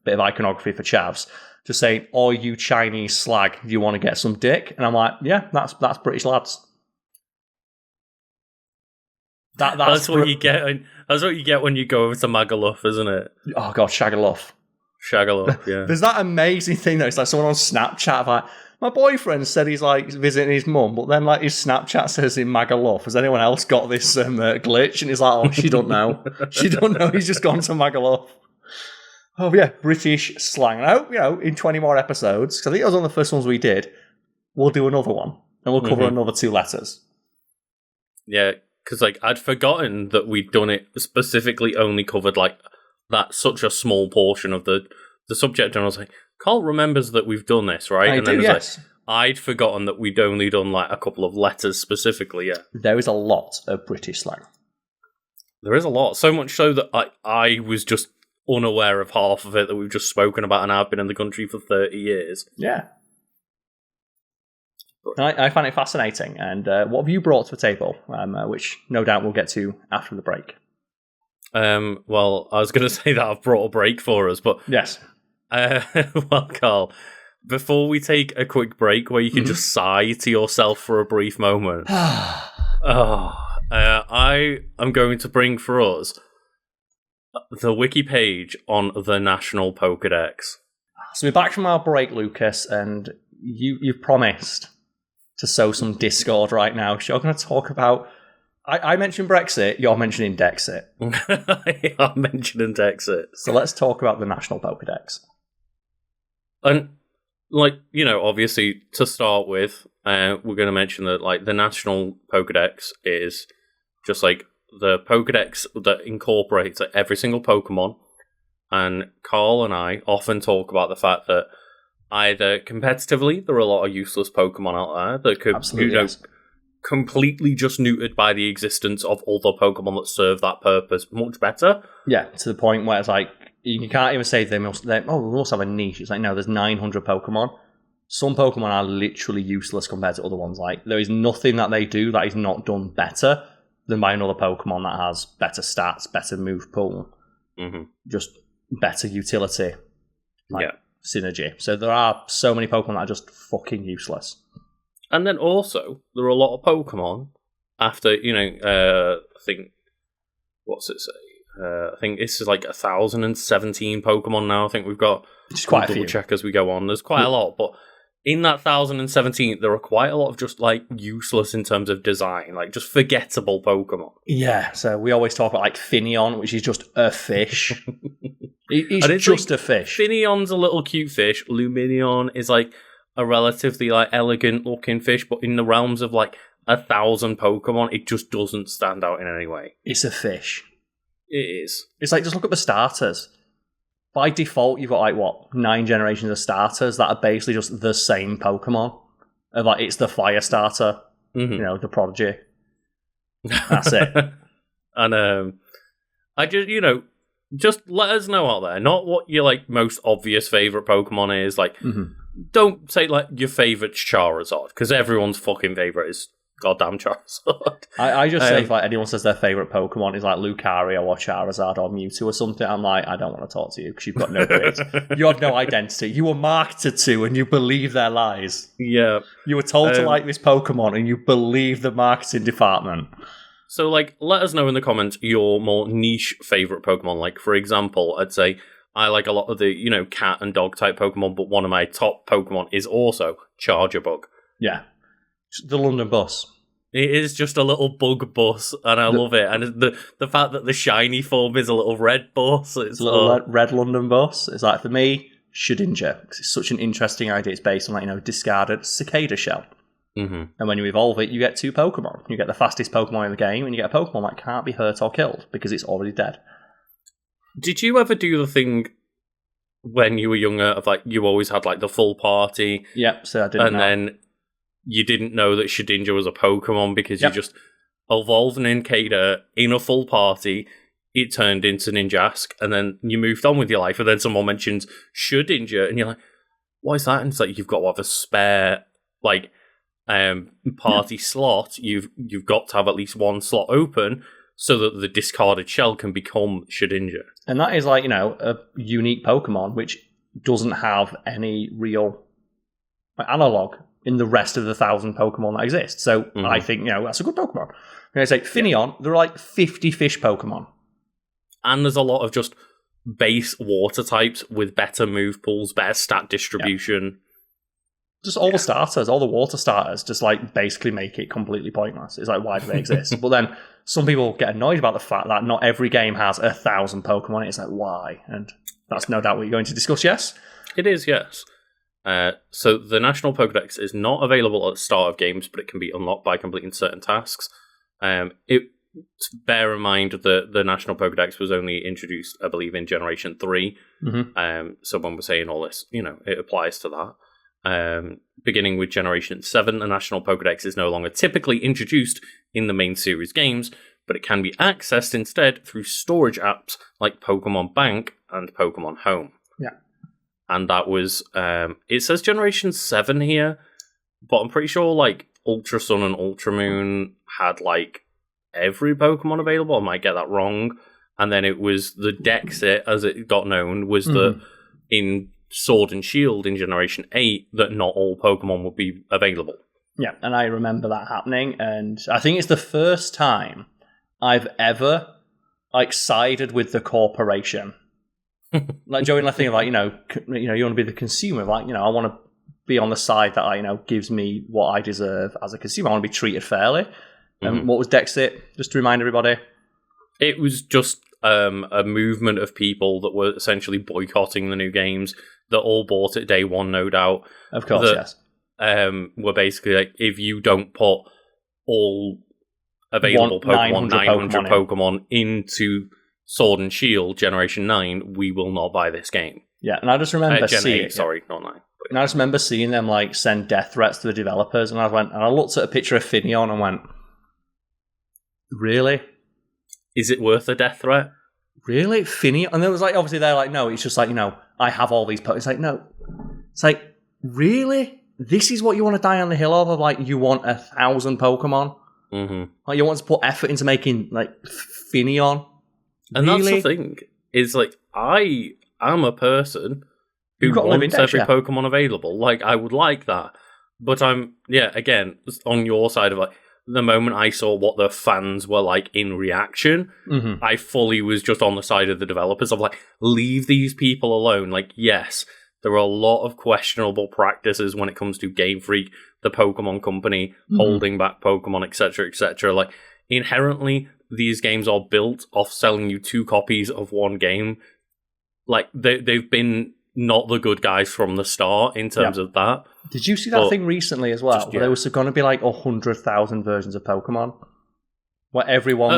S2: bit of iconography for chavs, just saying, "Oh, you Chinese slag, do you want to get some dick?" And I'm like, yeah, that's British lads.
S1: That's what you get. That's what you get when you go over to Magaluf, isn't it?
S2: Oh god, Shagaluff.
S1: Shagaluff, yeah.
S2: There's that amazing thing though. It's someone on Snapchat my boyfriend said he's visiting his mum, but then his Snapchat says in Magaluf. Has anyone else got this glitch? And he's like, oh, she don't know. She don't know. He's just gone to Magaluf. Oh yeah, British slang. And I hope in 20 more episodes, because I think that was one of the first ones we did. We'll do another one, and we'll cover another 2 letters.
S1: Yeah. Because I'd forgotten that we'd done it specifically only covered that such a small portion of the subject, and I was like, Karl remembers that we've done this, right?
S2: And then yes.
S1: I'd forgotten that we'd only done a couple of letters specifically. Yeah,
S2: there is a lot of British slang.
S1: There is a lot, so much so that I was just unaware of half of it that we've just spoken about, and I've been in the country for 30 years.
S2: Yeah. I find it fascinating. And what have you brought to the table, which no doubt we'll get to after the break?
S1: Well, I was going to say that I've brought a break for us, but...
S2: Yes.
S1: Well, Karl, before we take a quick break where you can just sigh to yourself for a brief moment, I am going to bring for us the Wiki page on the National Pokédex.
S2: So we're back from our break, Lucas, and you've promised to sow some discord right now. So you're going to talk about... I mentioned Brexit, you're mentioning Dexit.
S1: I'm mentioning Dexit.
S2: So let's talk about the National Pokédex.
S1: And, obviously, to start with, we're going to mention that, the National Pokédex is just, the Pokédex that incorporates every single Pokemon. And Karl and I often talk about the fact that either competitively, there are a lot of useless Pokemon out there that could, completely just neutered by the existence of other Pokemon that serve that purpose much better.
S2: Yeah, to the point where it's you can't even say they must have a niche. It's no, there's 900 Pokemon. Some Pokemon are literally useless compared to other ones. There is nothing that they do that is not done better than by another Pokemon that has better stats, better move pool, just better utility, synergy. So there are so many Pokemon that are just fucking useless.
S1: And then also, there are a lot of Pokemon after, I think, what's it say? I think this is 1,017 Pokemon now. I think we've got.
S2: It's quite a few.
S1: Check as we go on. There's quite a lot, but in that 1,017, there are quite a lot of just useless in terms of design, just forgettable Pokemon.
S2: Yeah, so we always talk about Finneon, which is just a fish. It's just a fish.
S1: Finneon's a little cute fish. Lumineon is a relatively elegant looking fish, but in the realms of 1,000 Pokemon, it just doesn't stand out in any way.
S2: It's a fish.
S1: It is.
S2: It's just look at the starters. By default, you've got 9 generations of starters that are basically just the same Pokemon. It's the fire starter, the Prodigy. That's it.
S1: And I just let us know out there, not what your most obvious favorite Pokemon is. Don't say your favorite's Charizard, because everyone's fucking favorite is goddamn Charizard.
S2: I just say if anyone says their favorite Pokemon is Lucario or Charizard or Mewtwo or something, I'm I don't want to talk to you because you've got no grades. You have no identity. You were marketed to and you believe their lies.
S1: Yeah.
S2: You were told to like this Pokemon and you believe the marketing department.
S1: So let us know in the comments your more niche favorite Pokemon. For example, I'd say I like a lot of the, cat and dog type Pokemon, but one of my top Pokemon is also Charjabug.
S2: Yeah. The London bus.
S1: It is just a little bug bus, and I love it. And the fact that the shiny form is a little red bus. It's
S2: a little red London bus. It's like, for me, Shedinja, because it's such an interesting idea. It's based on, like, discarded cicada shell.
S1: Mm-hmm.
S2: And when you evolve it, you get 2 Pokemon. You get the fastest Pokemon in the game, and you get a Pokemon that can't be hurt or killed because it's already dead.
S1: Did you ever do the thing when you were younger of, like, you always had, like, the full party?
S2: Yep, so I didn't know.
S1: And then you didn't know that Shedinja was a Pokemon because you just evolved an Incada in a full party, it turned into Ninjask, and then you moved on with your life, and then someone mentions Shedinja, and you're like, why is that? And it's like, you've got to have a spare, like, party slot. You've got to have at least one slot open so that the discarded shell can become Shedinja. And
S2: that is, like, a unique Pokemon which doesn't have any real analog in the rest of the 1,000 Pokemon that exist. So I think, that's a good Pokemon. I say Finneon, there are like 50 fish Pokemon.
S1: And there's a lot of just base water types with better move pools, better stat distribution.
S2: Just all the starters, all the water starters, just like basically make it completely pointless. It's like, why do they exist? But then some people get annoyed about the fact that not every game has 1,000 Pokemon. It's like, why? And that's no doubt what you're going to discuss, yes?
S1: It is, yes. So the National Pokedex is not available at the start of games, but it can be unlocked by completing certain tasks. Bear in mind that the National Pokedex was only introduced, I believe, in Generation 3. So when we're saying all this, it applies to that. Beginning with Generation 7, the National Pokedex is no longer typically introduced in the main series games, but it can be accessed instead through storage apps like Pokemon Bank and Pokemon Home.
S2: Yeah.
S1: And that was, it says Generation 7 here, but I'm pretty sure, like, Ultra Sun and Ultra Moon had, like, every Pokemon available. I might get that wrong. And then it was the Dexit, as it got known, was that in Sword and Shield in Generation 8, that not all Pokemon would be available.
S2: Yeah, and I remember that happening, and I think it's the first time I've ever, like, sided with the corporation. Like, Joey, I think, like, you want to be the consumer. Like, I want to be on the side that, gives me what I deserve as a consumer. I want to be treated fairly. And what was Dexit? Just to remind everybody.
S1: It was just a movement of people that were essentially boycotting the new games, that all bought it day one, no doubt.
S2: Of course, yes.
S1: Were basically like, if you don't put all available 900 Pokemon into Sword and Shield Generation 9, we will not buy this game.
S2: Yeah, and I just remember seeing...
S1: not 9.
S2: And I just remember seeing them, like, send death threats to the developers, and I looked at a picture of Finneon and went, really?
S1: Is it worth a death threat?
S2: Really? Finneon? And there was, like, obviously they're like, no, it's just like, I have all these Pokemon. It's like, no. It's like, really? This is what you want to die on the hill of? Like, you want 1,000 Pokemon? Like, you want to put effort into making, like, Finneon?
S1: And that's the thing, is, like, I am a person who wants every Pokemon available. Like, I would like that. But I'm, again, on your side of, like, the moment I saw what the fans were like in reaction, I fully was just on the side of the developers of, like, leave these people alone. Like, yes, there are a lot of questionable practices when it comes to Game Freak, the Pokemon company, holding back Pokemon, etc., etc. Like, inherently, these games are built off selling you 2 copies of one game. Like, they've been not the good guys from the start in terms of that.
S2: Did you see that thing recently as well? Where there was going to be like 100,000 versions of Pokemon, where everyone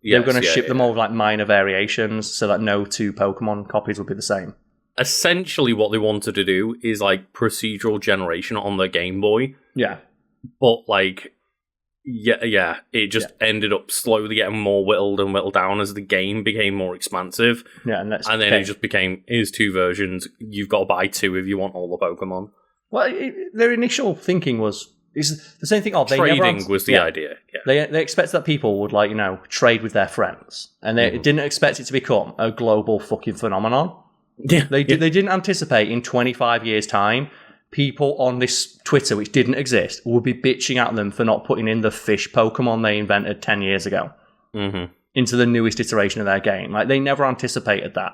S2: they were going to ship them all with, like, minor variations so that no 2 Pokemon copies would be the same.
S1: Essentially, what they wanted to do is, like, procedural generation on the Game Boy.
S2: Yeah,
S1: but, like, it just ended up slowly getting more whittled and whittled down as the game became more expansive.
S2: Yeah, and
S1: then it just became, here's 2 versions, you've got to buy 2 if you want all the Pokemon.
S2: Well, their initial thinking was the same thing.
S1: Trading was the idea. Yeah.
S2: They expected that people would, like, trade with their friends, and they didn't expect it to become a global fucking phenomenon.
S1: Yeah,
S2: they didn't anticipate in 25 years' time people on this Twitter, which didn't exist, would be bitching at them for not putting in the fish Pokemon they invented 10 years ago into the newest iteration of their game. Like, they never anticipated that.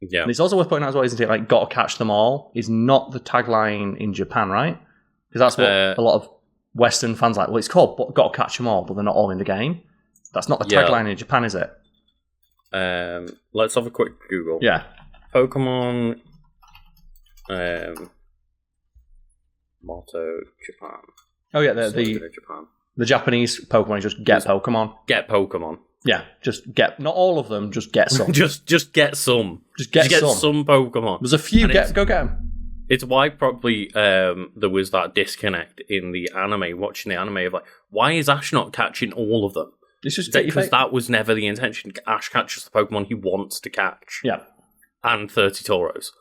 S1: Yeah.
S2: And it's also worth pointing out as well, isn't it? Like, gotta catch them all is not the tagline in Japan, right? Because that's what a lot of Western fans are like, well, it's called Got to Catch 'Em All, but they're not all in the game. That's not the tagline in Japan, is it?
S1: Let's have a quick Google.
S2: Yeah.
S1: Pokemon motto Japan.
S2: Oh yeah,
S1: Japan.
S2: The Japanese Pokemon is just get Pokemon.
S1: Get Pokemon.
S2: Yeah, just get, not all of them, just get some.
S1: just get some.
S2: Just get
S1: some Pokemon.
S2: There's a few, go get them.
S1: It's why probably there was that disconnect in the anime, watching the anime of like, why is Ash not catching all of them?
S2: It's just
S1: because that was never the intention. Ash catches the Pokemon he wants to catch.
S2: Yeah.
S1: And 30 Tauros.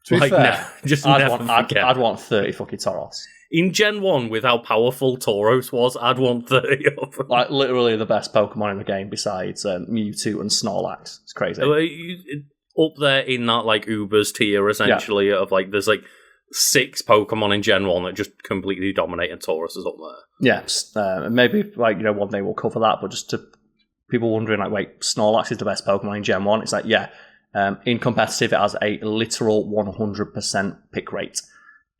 S2: To be fair,
S1: I'd
S2: want 30 fucking Tauros.
S1: In Gen 1, with how powerful Tauros was, I'd want 30 of them.
S2: Like, literally the best Pokemon in the game besides Mewtwo and Snorlax. It's crazy.
S1: Up there in that, like, Uber's tier, essentially, of, like, there's, like, 6 Pokemon in Gen 1 that just completely dominate, and Tauros is up there.
S2: Yeah, maybe, like, one day we'll cover that, but just to people wondering, like, wait, Snorlax is the best Pokemon in Gen 1? It's like, yeah. In competitive, it has a literal 100% pick rate.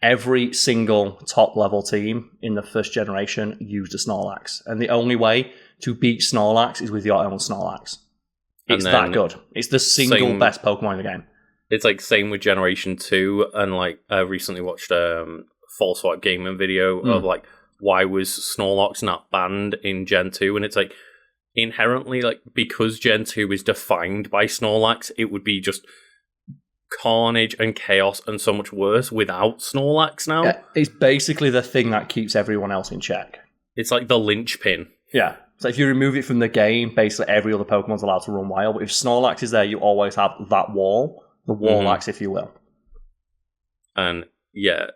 S2: Every single top-level team in the first generation used a Snorlax. And the only way to beat Snorlax is with your own Snorlax. It's that good. It's the single best Pokemon in the game.
S1: It's like same with Generation 2, and like I recently watched Full Swipe Gaming video of like why was Snorlax not banned in Gen 2, and it's like inherently like because Gen 2 is defined by Snorlax, it would be just carnage and chaos and so much worse without Snorlax now.
S2: Yeah, it's basically the thing that keeps everyone else in check.
S1: It's like the linchpin.
S2: Yeah. So if you remove it from the game, basically every other Pokemon's allowed to run wild. But if Snorlax is there, you always have that wall. The Warlax, if you will. And
S1: yeah,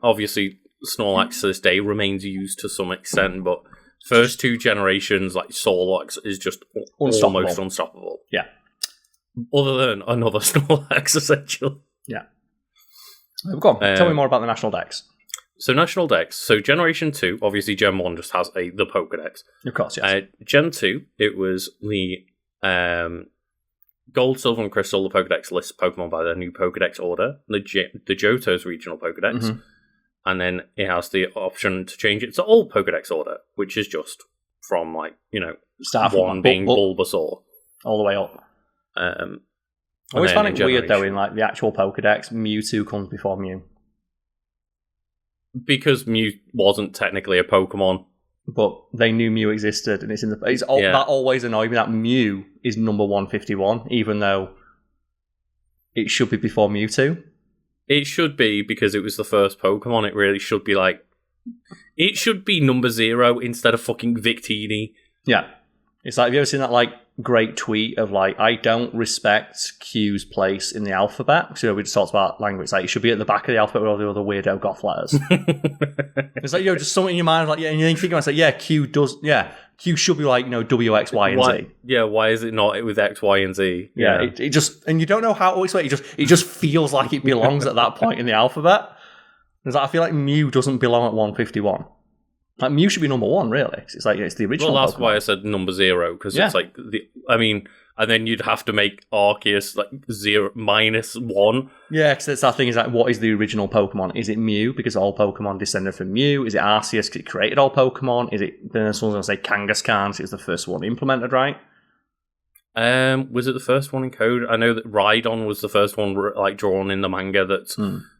S1: obviously Snorlax to this day remains used to some extent, but first 2 generations, like Snorlax is just almost unstoppable.
S2: Yeah.
S1: Other than another Snorlax, essentially.
S2: Yeah. Go on, tell me more about the National Dex.
S1: So National Dex, so Generation 2, obviously Gen 1 just has the Pokedex.
S2: Of course, yes.
S1: Gen 2, it was the Gold, Silver, and Crystal, the Pokedex lists Pokemon by their new Pokedex order, the Johto's regional Pokedex, and then it has the option to change it to all Pokedex order, which is just from, like,
S2: start
S1: one being Bulbasaur.
S2: All the way up. I always find it weird, though, in like the actual Pokedex, Mewtwo comes before Mew.
S1: Because Mew wasn't technically a Pokemon.
S2: But they knew Mew existed, and it's in the. That always annoyed me that Mew is number 151, even though it should be before Mewtwo. It
S1: should be because it was the first Pokemon. It really should be like. It should be number 0 instead of fucking Victini.
S2: Yeah. It's like, have you ever seen that like great tweet of like, I don't respect Q's place in the alphabet? So we just talked about language. It's like, it should be at the back of the alphabet with all the other weirdo goth letters. It's like, just something in your mind, like, yeah, and you think about it, like, Q should be like, W, X, Y, and Z.
S1: Yeah, why is it not with X, Y, and Z?
S2: Yeah, it just, and you don't know how, it just feels like it belongs at that point in the alphabet. It's like, I feel like Mew doesn't belong at 151. Like, Mew should be number 1, really. It's like, it's the original.
S1: Well, that's
S2: Pokemon.
S1: why I said number 0, because it's like, and then you'd have to make Arceus like 0 -1.
S2: Yeah, because that's that thing is like, what is the original Pokemon? Is it Mew because all Pokemon descended from Mew? Is it Arceus because it created all Pokemon? Is it, then someone's going to say Kangaskhan because it's the first one implemented, right?
S1: Was it the first one in code? I know that Rhydon was the first one like drawn in the manga that's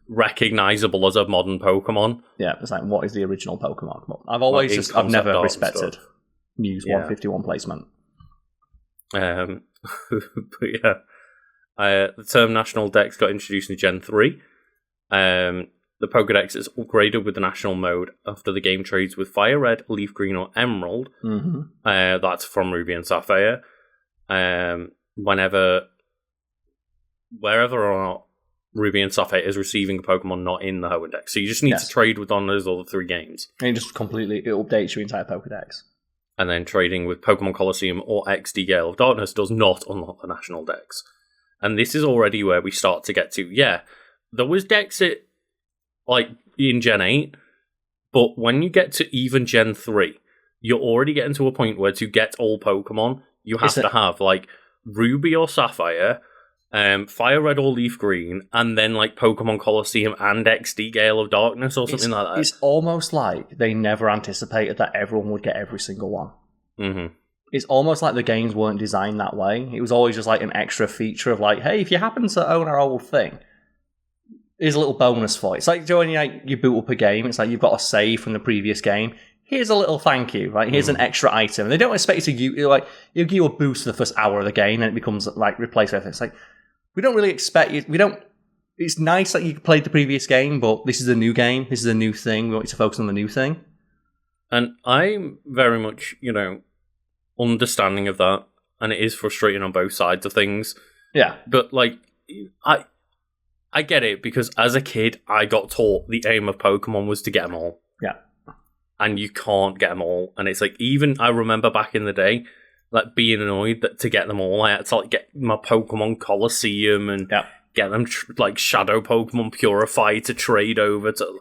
S1: recognizable as a modern Pokemon.
S2: Yeah, it's like, what is the original Pokemon? I've never respected Mew's 151 placement.
S1: But yeah, the term National Dex got introduced in Gen 3. The Pokedex is upgraded with the National mode after the game trades with Fire Red, Leaf Green, or Emerald. That's from Ruby and Sapphire. Wherever or not Ruby and Sapphire is receiving a Pokemon not in the Pokedex. So you just need to trade with on those other 3 games.
S2: And it just completely updates your entire Pokedex.
S1: And then trading with Pokemon Colosseum or XD Gale of Darkness does not unlock the National Dex. And this is already where we start to get to, there was Dexit like in Gen 8, but when you get to even Gen 3, you're already getting to a point where to get all Pokemon, you have to have like Ruby or Sapphire, Fire Red or Leaf Green, and then like Pokemon Colosseum and XD Gale of Darkness or something like that.
S2: It's almost like they never anticipated that everyone would get every single one.
S1: Mm-hmm.
S2: It's almost like the games weren't designed that way. It was always just like an extra feature of like, hey, if you happen to own our old thing, here's a little bonus for it. It's like when you boot up a game, it's like you've got a save from the previous game. Here's a little thank you, right? Here's an extra item. And they don't expect you to it'll give you a boost for the first hour of the game, and it becomes like replace everything. It's like we don't really expect you. We don't. It's nice that you played the previous game, but this is a new game. This is a new thing. We want you to focus on the new thing.
S1: And I'm very much, understanding of that, and it is frustrating on both sides of things.
S2: Yeah,
S1: but like I get it, because as a kid I got taught the aim of Pokemon was to get them all.
S2: Yeah,
S1: and you can't get them all, and it's like, even I remember back in the day, like being annoyed that to get them all I had to like get my Pokemon Colosseum and get them like Shadow Pokemon Purified to trade over to.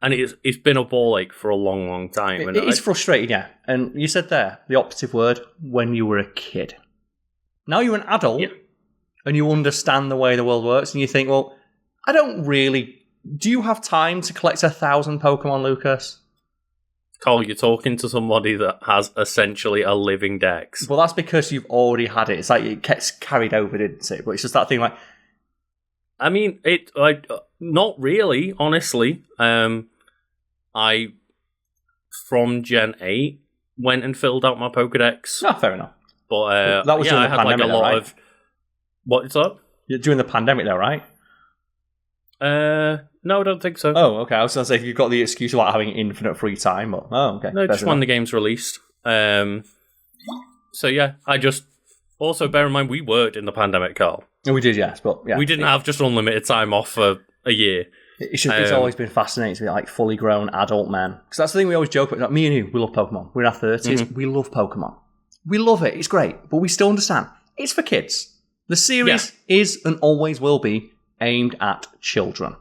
S1: And it's been a ball ache for a long, long time.
S2: It is frustrating, yeah. And you said there, the operative word, when you were a kid. Now you're an adult, and you understand the way the world works, and you think, well, I don't really... Do you have time to collect 1,000 Pokemon, Lucas?
S1: Carl, you're talking to somebody that has essentially a living dex.
S2: Well, that's because you've already had it. It's like it gets carried over, didn't it? But it's just that thing like...
S1: I mean, not really, honestly. I, from Gen 8, went and filled out my Pokedex.
S2: Oh, fair enough.
S1: But
S2: that was during the pandemic,
S1: like a lot of... What's up?
S2: During the pandemic, though, right?
S1: No, I don't think so.
S2: Oh, okay. I was going to say, if you've got the excuse about having infinite free time, but... Oh, okay.
S1: No, just when the game's released. So, yeah, I just... Also, bear in mind, we worked in the pandemic, Carl.
S2: We did, yes, but yeah.
S1: We didn't have just unlimited time off for a year.
S2: It's always been fascinating to be like fully grown adult men. Because that's the thing we always joke about. Like, me and you, we love Pokemon. We're in our 30s. Mm-hmm. We love Pokemon. We love it. It's great. But we still understand. It's for kids. The series is and always will be aimed at children.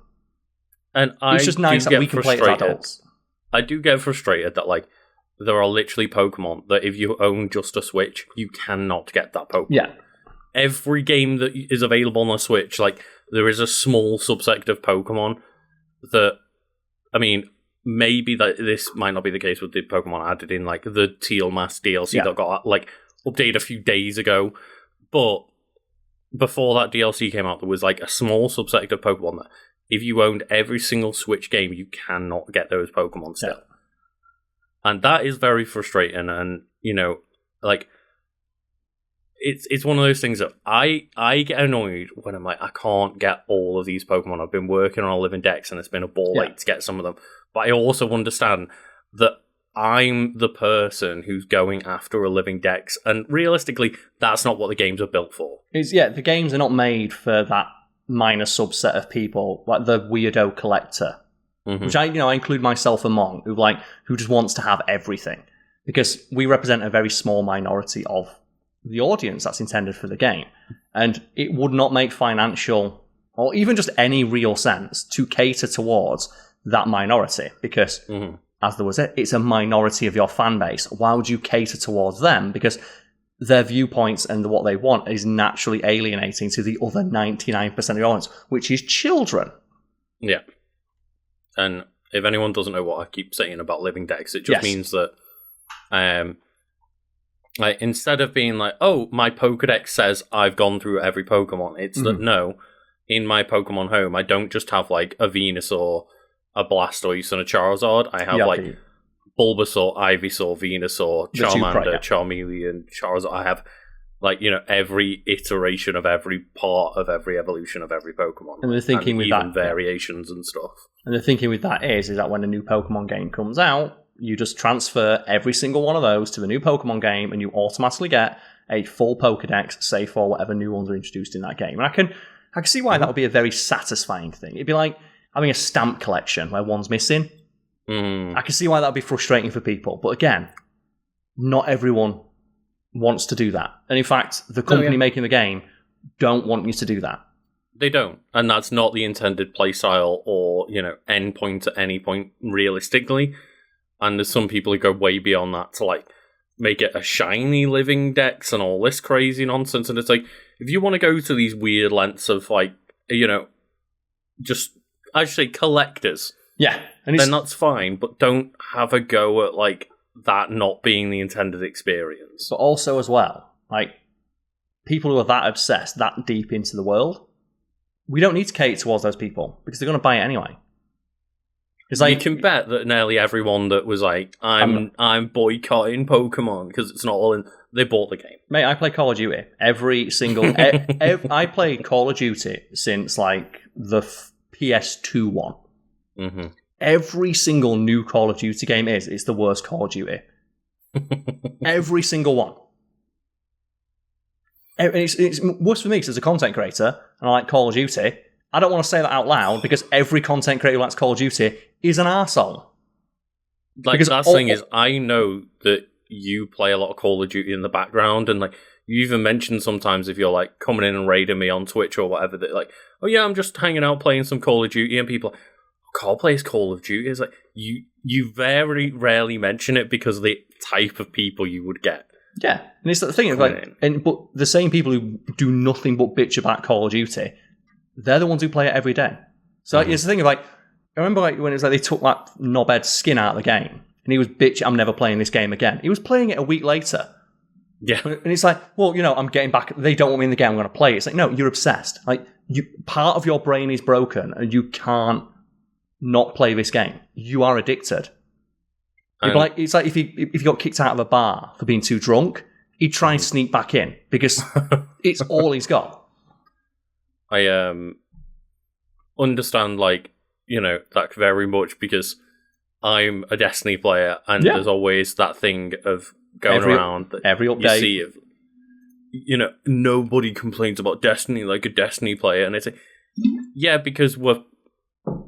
S1: And
S2: it's just nice that we can play as adults.
S1: I do get frustrated that, like, there are literally Pokemon that if you own just a Switch, you cannot get that Pokemon.
S2: Yeah.
S1: Every game that is available on a Switch, like, there is a small subsect of Pokemon that, I mean, maybe that this might not be the case with the Pokemon added in, like, the Teal Mask DLC that got, like, updated a few days ago. But before that DLC came out, there was, like, a small subsect of Pokemon that if you owned every single Switch game, you cannot get those Pokemon still. Yeah. And that is very frustrating, and, like, it's one of those things that I get annoyed when I'm like, I can't get all of these Pokemon. I've been working on a living dex, and it's been a ball ache to get some of them. But I also understand that I'm the person who's going after a living dex, and realistically, that's not what the games are built for.
S2: The games are not made for that minor subset of people, like the weirdo collector. Mm-hmm. Which I include myself among, who just wants to have everything, because we represent a very small minority of the audience that's intended for the game, and it would not make financial or even just any real sense to cater towards that minority, because as there was it's a minority of your fan base. Why would you cater towards them? Because their viewpoints and what they want is naturally alienating to the other 99% of the audience, which is children.
S1: Yeah. And if anyone doesn't know what I keep saying about living decks, it just means that like, instead of being like, oh, my Pokedex says I've gone through every Pokemon, it's that no, in my Pokemon home, I don't just have like a Venusaur, a Blastoise, and a Charizard. I have like Bulbasaur, Ivysaur, Venusaur, Charmander, Charmeleon, Charizard. I have like, every iteration of every part of every evolution of every Pokemon.
S2: And the thinking with that,
S1: variations and stuff.
S2: And the thinking with that is that when a new Pokemon game comes out, you just transfer every single one of those to the new Pokemon game, and you automatically get a full Pokedex, save for whatever new ones are introduced in that game. And I can see why that would be a very satisfying thing. It'd be like having a stamp collection where one's missing. I can see why that would be frustrating for people. But again, not everyone wants to do that. And in fact, the company making the game don't want you to do that.
S1: They don't. And that's not the intended playstyle or, end point at any point, realistically. And there's some people who go way beyond that to, like, make it a shiny living Dex and all this crazy nonsense. And it's like, if you want to go to these weird lengths of, like, just, I should say, collectors.
S2: Yeah.
S1: And then that's fine, but don't have a go at, like, that not being the intended experience.
S2: But also, as well, like, people who are that obsessed, that deep into the world, we don't need to cater towards those people, because they're going to buy it anyway. It's like,
S1: you can bet that nearly everyone that was like, I'm boycotting Pokemon because it's not all in, they bought the game.
S2: Mate, I play Call of Duty. Every single... I played Call of Duty since, like, the PS2 one.
S1: Mm-hmm.
S2: Every single new Call of Duty game it's the worst Call of Duty. Every single one. And it's worse for me because as a content creator, and I like Call of Duty, I don't want to say that out loud because every content creator who likes Call of Duty is an arsehole.
S1: Like, that's the thing is, I know that you play a lot of Call of Duty in the background, and, like, you even mention sometimes if you're, like, coming in and raiding me on Twitch or whatever, that, like, oh yeah, I'm just hanging out playing some Call of Duty, and people are like, Carl plays Call of Duty. It's like, you very rarely mention it because of the type of people you would get.
S2: Yeah, and it's the thing, like, but the same people who do nothing but bitch about Call of Duty, they're the ones who play it every day. So it's the thing of, like, I remember, like, when it was like they took like Knobhead's skin out of the game, and he was bitch, I'm never playing this game again. He was playing it a week later.
S1: Yeah,
S2: and it's like, well, I'm getting back. They don't want me in the game. I'm going to play it. It's like, no, you're obsessed. Like, part of your brain is broken, and you can't not play this game. You are addicted. It's like if he got kicked out of a bar for being too drunk, he'd try and sneak back in because it's all he's got.
S1: I understand, like, that very much because I'm a Destiny player, and there's always that thing of going around that
S2: every update.
S1: You see of, nobody complains about Destiny like a Destiny player, and it's like, yeah, because we're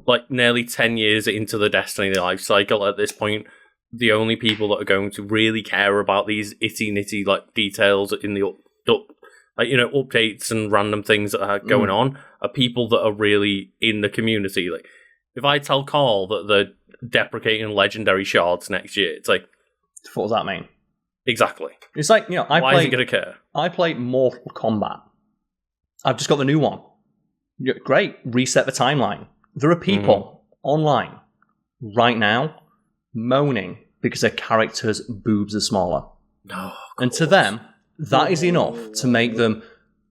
S1: like nearly 10 years into the Destiny life cycle at this point. The only people that are going to really care about these itty-nitty, like, details in the updates and random things that are going on are people that are really in the community. Like, if I tell Carl that they're deprecating legendary shards next year, it's like,
S2: what does that mean?
S1: Exactly.
S2: It's like,
S1: why is he going to care?
S2: I play Mortal Kombat. I've just got the new one. Great. Reset the timeline. There are people online right now moaning because their characters' boobs are smaller.
S1: No,
S2: and to them, that is enough to make them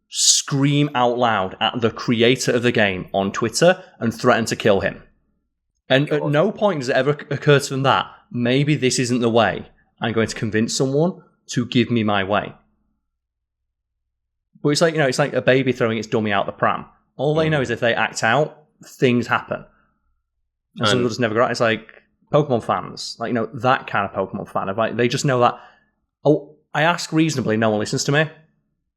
S2: scream out loud at the creator of the game on Twitter and threaten to kill him. And at no point does it ever occur to them that maybe this isn't the way I'm going to convince someone to give me my way. But it's like, it's like a baby throwing its dummy out the pram. All they know is if they act out, things happen. And some people just never go out. It's like Pokemon fans, like, that kind of Pokemon fan, like, they just know that, I ask reasonably, no one listens to me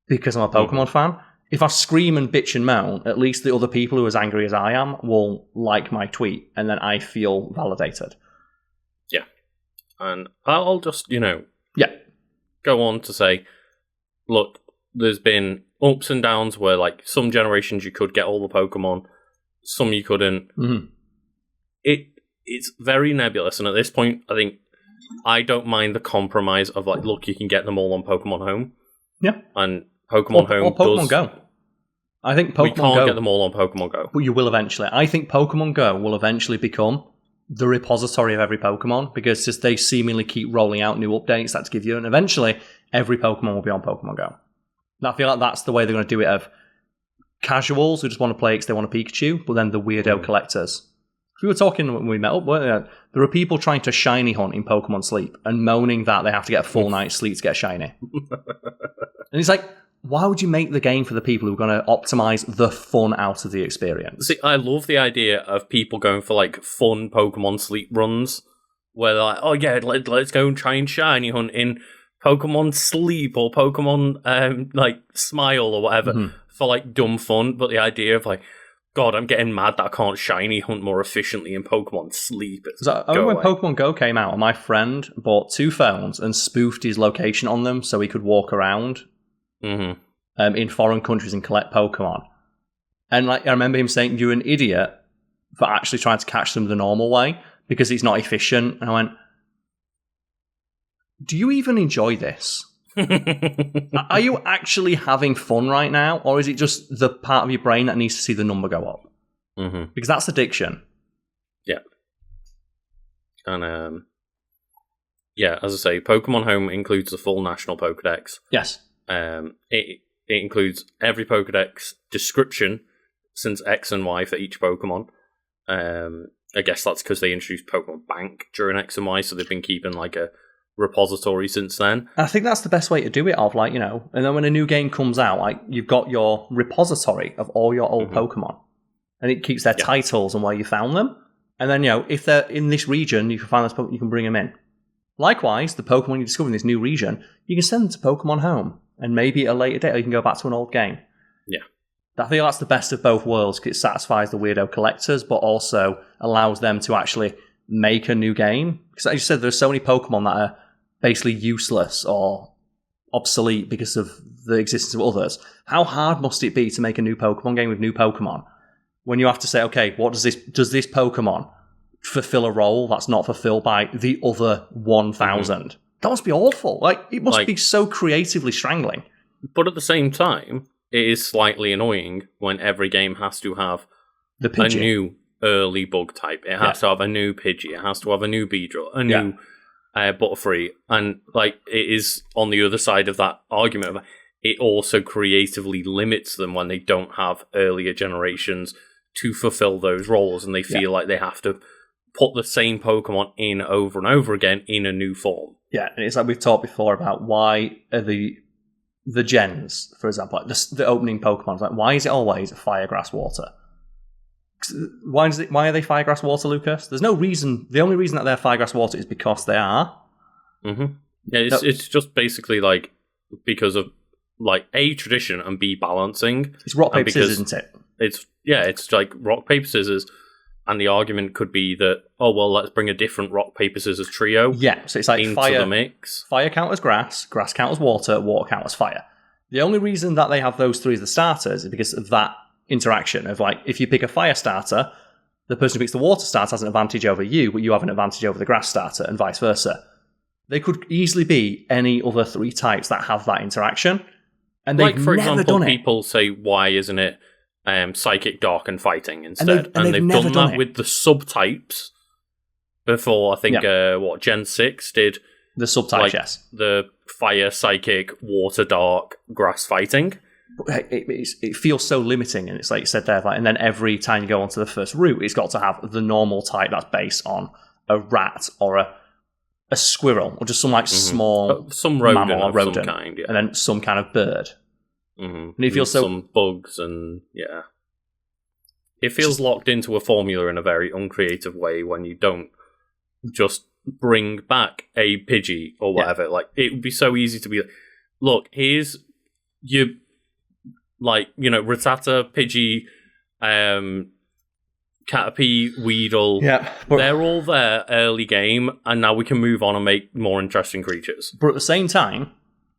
S2: because I'm a Pokemon fan. If I scream and bitch and moan, at least the other people who are as angry as I am will like my tweet, and then I feel validated.
S1: Yeah. And I'll just, go on to say, look, there's been ups and downs where, like, some generations you could get all the Pokemon, some you couldn't.
S2: Mm-hmm.
S1: It's very nebulous, and at this point, I think I don't mind the compromise of, like, look, you can get them all on Pokemon Home.
S2: Yeah.
S1: And Pokemon Home
S2: or Pokemon Go. I think Pokemon Go...
S1: We can't get them all on Pokemon Go.
S2: But you will eventually. I think Pokemon Go will eventually become the repository of every Pokemon, because just they seemingly keep rolling out new updates that to give you, and eventually every Pokemon will be on Pokemon Go. And I feel like that's the way they're going to do it, of casuals who just want to play because they want a Pikachu, but then the weirdo collectors. We were talking when we met up, weren't there? There are people trying to shiny hunt in Pokemon Sleep and moaning that they have to get a full night's sleep to get a shiny. And it's like, why would you make the game for the people who are going to optimize the fun out of the experience?
S1: See, I love the idea of people going for, like, fun Pokemon Sleep runs where they're like, oh yeah, let's go and try and shiny hunt in Pokemon Sleep or Pokemon like Smile or whatever for, like, dumb fun. But the idea of, like, God, I'm getting mad that I can't shiny hunt more efficiently in Pokemon Sleep.
S2: I remember when Pokemon Go came out, and my friend bought 2 phones and spoofed his location on them so he could walk around in foreign countries and collect Pokemon. And, like, I remember him saying, you're an idiot for actually trying to catch them the normal way because it's not efficient. And I went, do you even enjoy this? Are you actually having fun right now, or is it just the part of your brain that needs to see the number go up?
S1: Mm-hmm.
S2: Because that's addiction.
S1: Yeah. And yeah, as I say, Pokemon Home includes the full national Pokedex.
S2: Yes.
S1: It includes every Pokedex description since X and Y for each Pokemon. I guess that's because they introduced Pokemon Bank during X and Y, so they've been keeping like a repository since then.
S2: I think that's the best way to do it, and then when a new game comes out, like, you've got your repository of all your old Pokemon, and it keeps their titles and where you found them, and then, if they're in this region, you can find those Pokemon, you can bring them in. Likewise, the Pokemon you discover in this new region, you can send them to Pokemon Home, and maybe at a later date you can go back to an old game.
S1: Yeah.
S2: I think that's the best of both worlds, because it satisfies the weirdo collectors, but also allows them to actually make a new game. Because as you said, there's so many Pokemon that are basically useless or obsolete because of the existence of others. How hard must it be to make a new Pokemon game with new Pokemon when you have to say, okay, what does this Pokemon fulfill a role that's not fulfilled by the other 1,000? That must be awful. Like, it must be so creatively strangling.
S1: But at the same time, it is slightly annoying when every game has to have a new early bug type. It has to have a new Pidgey. It has to have a new Beedrill, a new Butterfree. And like, it is on the other side of that argument. It also creatively limits them when they don't have earlier generations to fulfill those roles, and they feel like they have to put the same Pokemon in over and over again in a new form. Yeah,
S2: and it's like we've talked before about why are the gens, for example, like the opening Pokemon, like, why is it always Fire, Grass, Water? Why are they Fire, Grass, Water, Lucas? There's no reason. The only reason that they're Fire, Grass, Water is because they are.
S1: Mm-hmm. Yeah, it's just basically like because of like A, tradition, and B, balancing.
S2: It's rock, paper, scissors, isn't it?
S1: It's like rock, paper, scissors. And the argument could be that, let's bring a different rock, paper, scissors trio.
S2: Yeah, so it's like
S1: into
S2: fire,
S1: the mix.
S2: Fire count as grass count as water count as fire. The only reason that they have those three as the starters is because of that interaction of, like, if you pick a fire starter, the person who picks the water starter has an advantage over you, but you have an advantage over the grass starter, and vice versa. They could easily be any other three types that have that interaction, and they've
S1: for
S2: never
S1: example,
S2: done it.
S1: People say, why isn't it Psychic, Dark, and Fighting instead? And they've done that with the subtypes before. I think Gen 6 did
S2: the subtypes, yes.
S1: The Fire, Psychic, Water, Dark, Grass, Fighting.
S2: It feels so limiting, and it's like you said there, like, and then every time you go onto the first route, it's got to have the normal type that's based on a rat or a squirrel, or just some small
S1: some rodent
S2: mammal or rodent,
S1: some kind,
S2: and then some kind of bird.
S1: Mm-hmm.
S2: And it feels so
S1: some bugs, and it feels locked into a formula in a very uncreative way when you don't just bring back a Pidgey or whatever. Like, it would be so easy to be like, look, here's your Rattata, Pidgey, Caterpie, Weedle.
S2: Yeah,
S1: they're all there early game, and now we can move on and make more interesting creatures.
S2: But at the same time,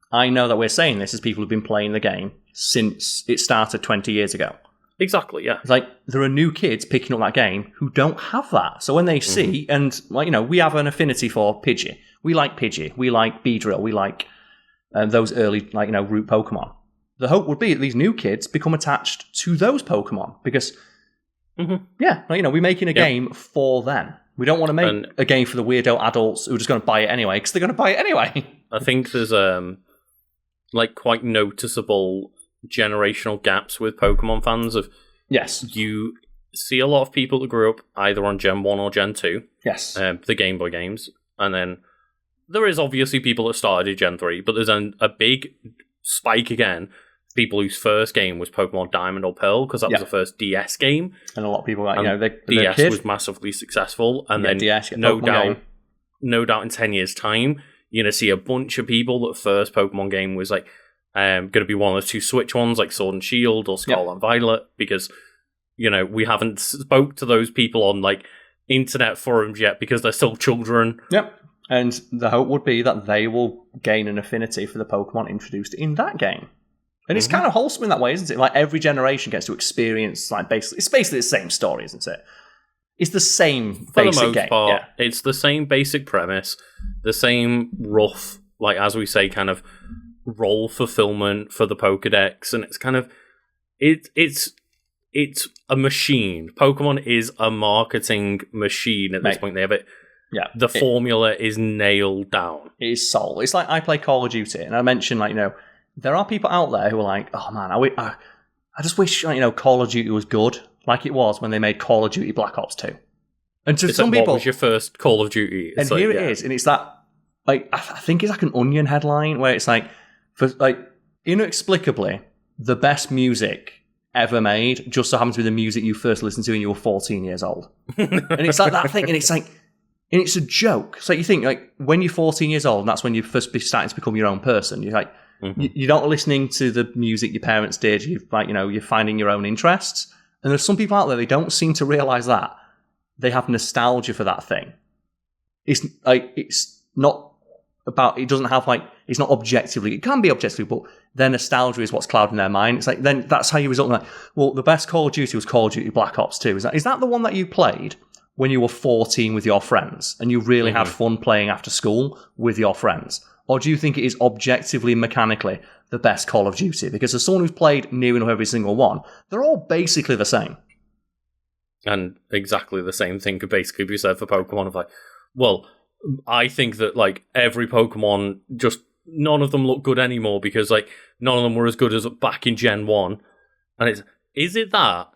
S2: I know that we're saying this as people who've been playing the game since it started 20 years ago.
S1: Exactly, yeah.
S2: It's like, there are new kids picking up that game who don't have that. So when they see, and we have an affinity for Pidgey. We like Pidgey. We like Beedrill. We like those early, root Pokemon. The hope would be that these new kids become attached to those Pokemon because, we're making a game for them. We don't want to make a game for the weirdo adults who are just going to buy it anyway, because they're going to buy it anyway.
S1: I think there's quite noticeable generational gaps with Pokemon fans. You see a lot of people that grew up either on Gen 1 or Gen 2.
S2: Yes.
S1: The Game Boy games. And then there is obviously people that started at Gen 3, but there's a big spike again. People whose first game was Pokemon Diamond or Pearl, because that was the first DS game.
S2: And a lot of people,
S1: DS was massively successful. And then
S2: DS,
S1: no doubt in 10 years' time, you're going to see a bunch of people that first Pokemon game was going to be one of those two Switch ones, like Sword and Shield or Scarlet and Violet, because we haven't spoke to those people on internet forums yet because they're still children.
S2: Yep. And the hope would be that they will gain an affinity for the Pokemon introduced in that game. And it's kind of wholesome in that way, isn't it? Like, every generation gets to experience it's basically the same story, isn't it? It's the same
S1: For the
S2: basic
S1: most
S2: game.
S1: part,
S2: Yeah.
S1: it's the same basic premise, the same rough, like as we say, kind of role fulfillment for the Pokedex, and it's kind of it's a machine. Pokemon is a marketing machine at this point. They have it.
S2: Yeah,
S1: the formula is nailed down.
S2: It is soul. It's like I play Call of Duty, and I mentioned, like, there are people out there who are like, oh man, I just wish, Call of Duty was good, like it was when they made Call of Duty Black Ops 2. And to some people,
S1: what was your first Call of Duty?
S2: It's and here it is, and it's that, like, I think it's like an Onion headline where it's like, for like inexplicably, the best music ever made just so happens to be the music you first listened to when you were 14 years old. And it's like that thing, and it's like. And it's a joke. So you think, like, when you're 14 years old, and that's when you first be starting to become your own person. You're like, you're not listening to the music your parents did. You're finding your own interests. And there's some people out there, they don't seem to realize that they have nostalgia for that thing. It's like, it's not about. It doesn't have like. It's not objectively. It can be objectively, but their nostalgia is what's clouding their mind. It's like then that's how you result in like. Well, the best Call of Duty was Call of Duty Black Ops 2. Is that the one that you played when you were 14 with your friends and you really had fun playing after school with your friends? Or do you think it is objectively, mechanically the best Call of Duty? Because as someone who's played near enough every single one, they're all basically the same.
S1: And exactly the same thing could basically be said for Pokemon. Of like, well, I think that like every Pokemon, just none of them look good anymore because like none of them were as good as back in Gen 1. And is it that?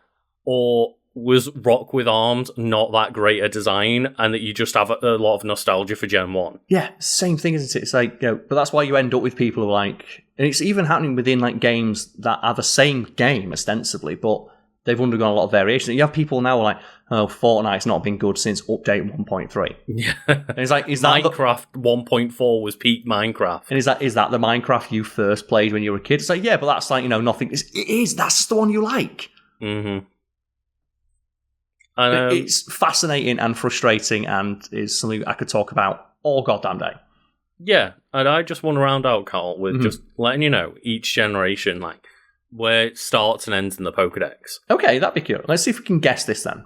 S1: Or was Rock with Arms not that great a design, and that you just have a lot of nostalgia for Gen 1?
S2: Yeah, same thing, isn't it? It's like, but that's why you end up with people who are like, and it's even happening within like games that are the same game ostensibly, but they've undergone a lot of variation. You have people now who are like, oh, Fortnite's not been good since update 1.3.
S1: Yeah,
S2: and it's like, is that
S1: Minecraft 1.4 was peak Minecraft?
S2: And is that the Minecraft you first played when you were a kid? It's like, yeah, but that's like nothing. It is. That's the one you like.
S1: Mm-hmm.
S2: It's fascinating and frustrating, and is something I could talk about all goddamn day.
S1: Yeah, and I just want to round out, Carl, with just letting you know each generation, like where it starts and ends in the Pokedex.
S2: Okay, that'd be cool. Let's see if we can guess this then.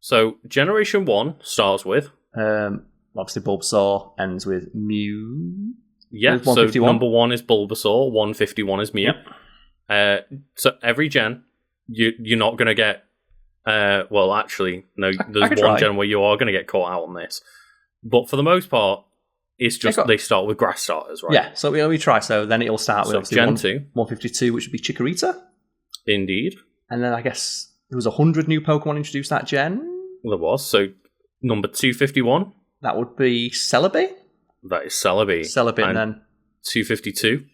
S1: So, Generation 1 starts with
S2: obviously Bulbasaur, ends with Mew.
S1: Yeah, so number 1 is Bulbasaur, 151 is Mew. Yep. So every gen, you're not going to get. Well, actually, no. There's one gen where you are going to get caught out on this, but for the most part, it's just they start with grass starters, right?
S2: Yeah. So we try. So then it'll start with
S1: Gen 2,
S2: 152, which would be Chikorita.
S1: Indeed.
S2: And then I guess there was 100 new Pokemon introduced that gen.
S1: There was. So number 251.
S2: That would be Celebi.
S1: That is Celebi.
S2: And then
S1: 252.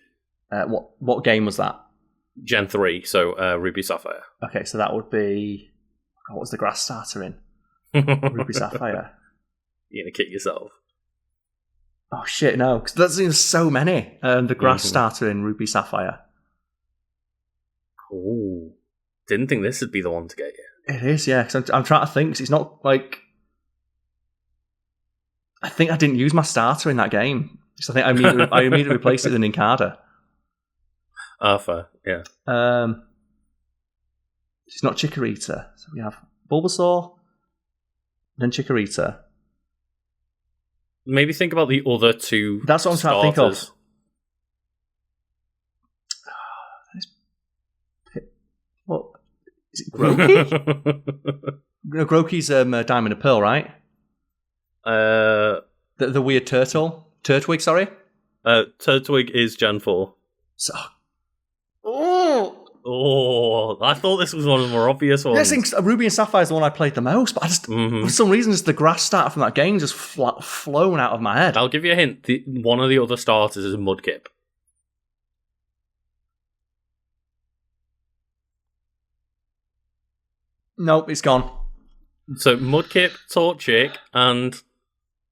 S2: What game was that?
S1: Gen 3. So Ruby Sapphire.
S2: Okay, so that would be. What was the grass starter in? Ruby Sapphire.
S1: You're going to kick yourself.
S2: Oh shit, no. Because there's so many. The grass starter in Ruby Sapphire.
S1: Oh. Didn't think this would be the one to get you.
S2: It is, yeah. Because I'm trying to think. Cause it's not like... I think I didn't use my starter in that game. So I think I immediately replaced it with an Nincada.
S1: Fair, yeah.
S2: It's not Chikorita. So we have Bulbasaur, then Chikorita.
S1: Maybe think about the other two.
S2: That's what I'm trying to think of. What is it? Groki? No, Groki's Diamond and Pearl, right? The weird turtle, Turtwig. Sorry.
S1: Turtwig is Gen 4.
S2: So,
S1: Oh, I thought this was one of the more obvious ones.
S2: I think Ruby and Sapphire is the one I played the most, but I just, for some reason, just the grass starter from that game just flown out of my head.
S1: I'll give you a hint. One of the other starters is Mudkip.
S2: Nope, it's gone.
S1: So Mudkip, Torchic, and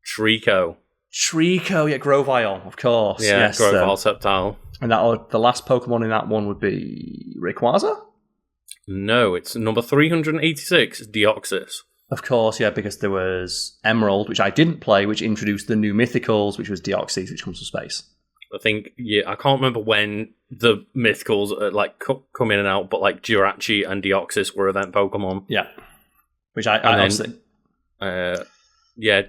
S1: Treecko.
S2: Treecko, yeah, Grovyle, of course.
S1: Yeah,
S2: yes,
S1: Grovyle, Sceptile.
S2: And the last Pokemon in that one would be Rayquaza?
S1: No, it's number 386, Deoxys.
S2: Of course, yeah, because there was Emerald, which I didn't play, which introduced the new Mythicals, which was Deoxys, which comes from space.
S1: I think, I can't remember when the Mythicals come in and out, but like Jirachi and Deoxys were event Pokemon.
S2: Yeah. Which I honestly...
S1: Yeah,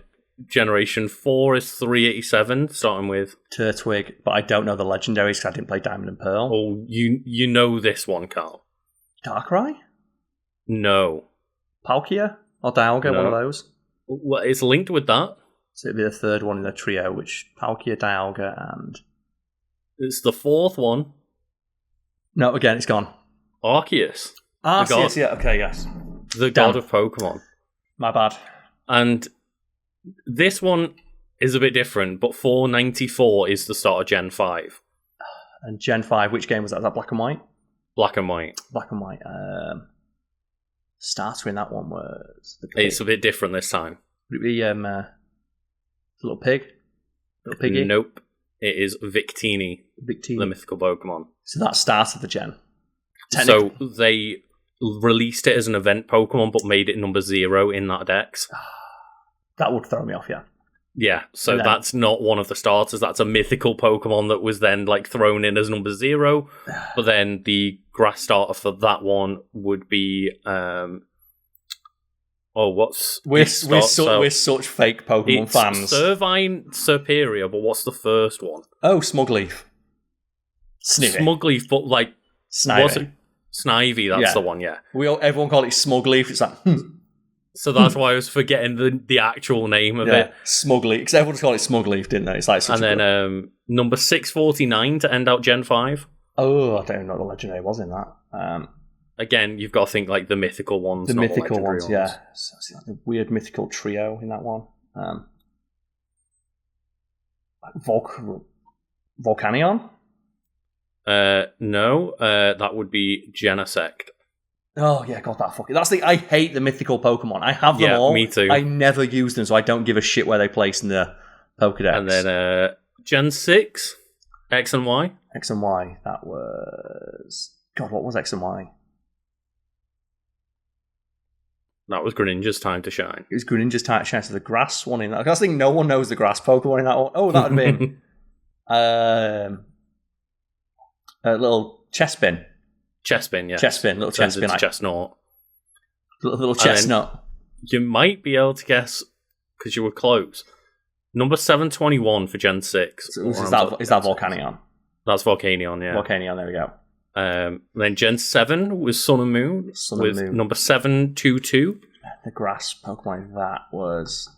S1: Generation 4 is 387, starting with...
S2: Turtwig, but I don't know the legendaries because I didn't play Diamond and Pearl.
S1: Oh, you know this one, Carl.
S2: Darkrai?
S1: No.
S2: Palkia? Or Dialga,
S1: No.
S2: one of those?
S1: Well, it's linked with that.
S2: So it'd be the third one in the trio, which Palkia, Dialga, and...
S1: It's the fourth one.
S2: No, again, it's gone.
S1: Arceus.
S2: Arceus, yeah, okay, yes.
S1: The god of Pokemon.
S2: My bad.
S1: And this one is a bit different, but 494 is the start of Gen 5.
S2: And Gen 5, which game was that? Was that Black and White?
S1: Black and White.
S2: Black and White. Starter in that one was... the pig.
S1: It's a bit different this time.
S2: Would it be little pig? Little piggy?
S1: Nope. It is Victini,
S2: Victini.
S1: the mythical Pokemon.
S2: So that started the gen.
S1: So they released it as an event Pokemon, but made it number 0 in that dex.
S2: That would throw me off, yeah.
S1: Yeah, so that's not one of the starters. That's a mythical Pokemon that was then like thrown in as number 0. But then the grass starter for that one would be
S2: we're such fake Pokemon fans.
S1: Servine Superior, but what's the first one?
S2: Oh, Smugleaf. Snivy.
S1: Smugleaf, but like
S2: Snivy.
S1: Snivy, that's the one, yeah.
S2: Everyone called it Smugleaf. It's like,
S1: So that's why I was forgetting the actual name of it.
S2: Smugleaf. Because everyone called it Smugleaf, didn't they? It's like such
S1: and then number 649 to end out Gen 5.
S2: Oh, I don't even know what the legendary was in that.
S1: Again, you've got to think like the mythical ones.
S2: The
S1: not
S2: mythical
S1: the
S2: ones,
S1: ones.
S2: yeah. So it's like the weird mythical trio in that one. Volcanion?
S1: No, that would be Genesect.
S2: Oh, yeah, God, that fucking... I hate the mythical Pokemon. I have them all.
S1: Me too.
S2: I never use them, so I don't give a shit where they place in the Pokedex.
S1: And then Gen 6, X and Y.
S2: X and Y, that was... God, what was X and Y?
S1: That was Greninja's time to shine.
S2: It was Greninja's time to shine, so the grass one in that. I think no one knows the grass Pokemon in that one. Oh, that would have been... a little Chespin.
S1: Chespin, yeah.
S2: Chespin, little Chespin.
S1: Chestnut.
S2: Little chestnut.
S1: You might be able to guess, because you were close. Number 721 for Gen 6.
S2: So is that Volcanion?
S1: That's Volcanion, yeah.
S2: Volcanion, there we go.
S1: Then Gen 7 was Sun and Moon. Number 722.
S2: The grass Pokemon, that was...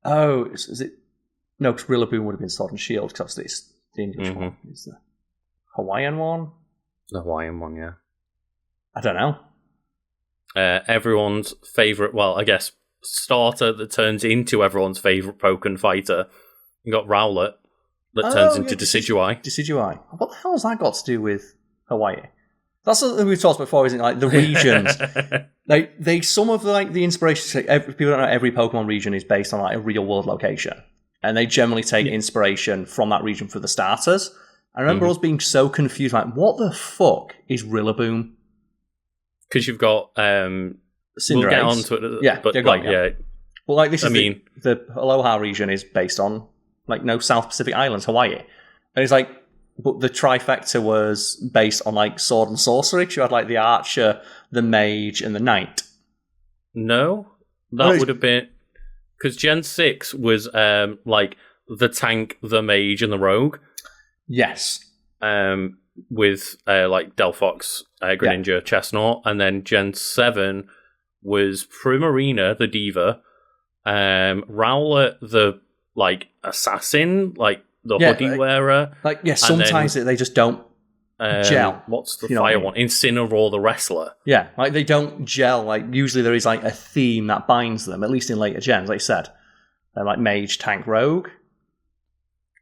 S2: Oh, is it... No, because Rillaboom would have been Sword and Shield, because obviously it's the English one. Is the Hawaiian one?
S1: The Hawaiian one, yeah.
S2: I don't know.
S1: Everyone's favourite, well, I guess, starter that turns into everyone's favourite Pokken fighter. You got Rowlet, that turns into Decidueye.
S2: Decidueye. What the hell has that got to do with Hawaii? That's something we've talked about before, isn't it? Like the regions. Like some of the inspiration. People don't know every Pokemon region is based on like a real world location, and they generally take inspiration from that region for the starters. I remember us being so confused, like, what the fuck is Rillaboom? Because
S1: you've got
S2: Cinderace.
S1: We'll get onto it.
S2: Yeah,
S1: but
S2: yeah. Well, like this is the Aloha region is based on like no South Pacific Islands, Hawaii, and it's like, but the trifecta was based on like sword and sorcery. You had like the archer, the mage, and the knight.
S1: No, that would have been because Gen 6 was like the tank, the mage, and the rogue.
S2: Yes.
S1: With like Delphox, Greninja, Chestnut, and then Gen 7 was Primarina, the diva, Rowlet, the like assassin, like the hoodie wearer.
S2: Like sometimes they just don't gel.
S1: What's the fire one? Incineroar, the wrestler.
S2: Yeah, like they don't gel. Like usually there is like a theme that binds them, at least in later gens, like you said. Like mage, tank, rogue.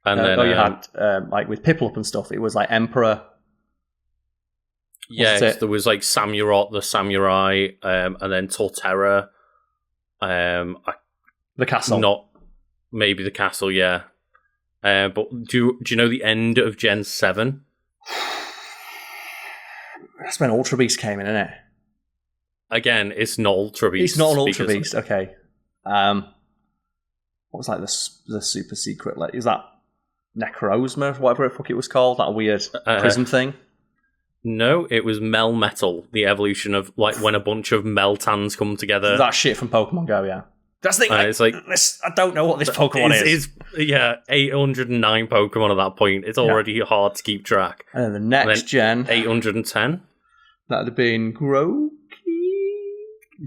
S2: And then you had like with Piplup and stuff, it was like Emperor.
S1: Yes, there was like Samurott, the samurai, and then Torterra.
S2: The castle,
S1: not maybe the castle, yeah. But do you know the end of Gen 7?
S2: That's when Ultra Beast came in, isn't it?
S1: Again, it's not Ultra Beast.
S2: It's not an Ultra Beast. Okay. What was like the super secret? Like, is that Necrozma, whatever the fuck it was called, that weird prism thing?
S1: No, it was Melmetal, the evolution of like when a bunch of Meltans come together.
S2: That shit from Pokemon Go, yeah. That's the thing.
S1: It's like
S2: I don't know what this Pokemon is.
S1: Yeah, 809 Pokemon at that point. It's already hard to keep track.
S2: And then the next gen,
S1: 810.
S2: That'd have been
S1: Grookey.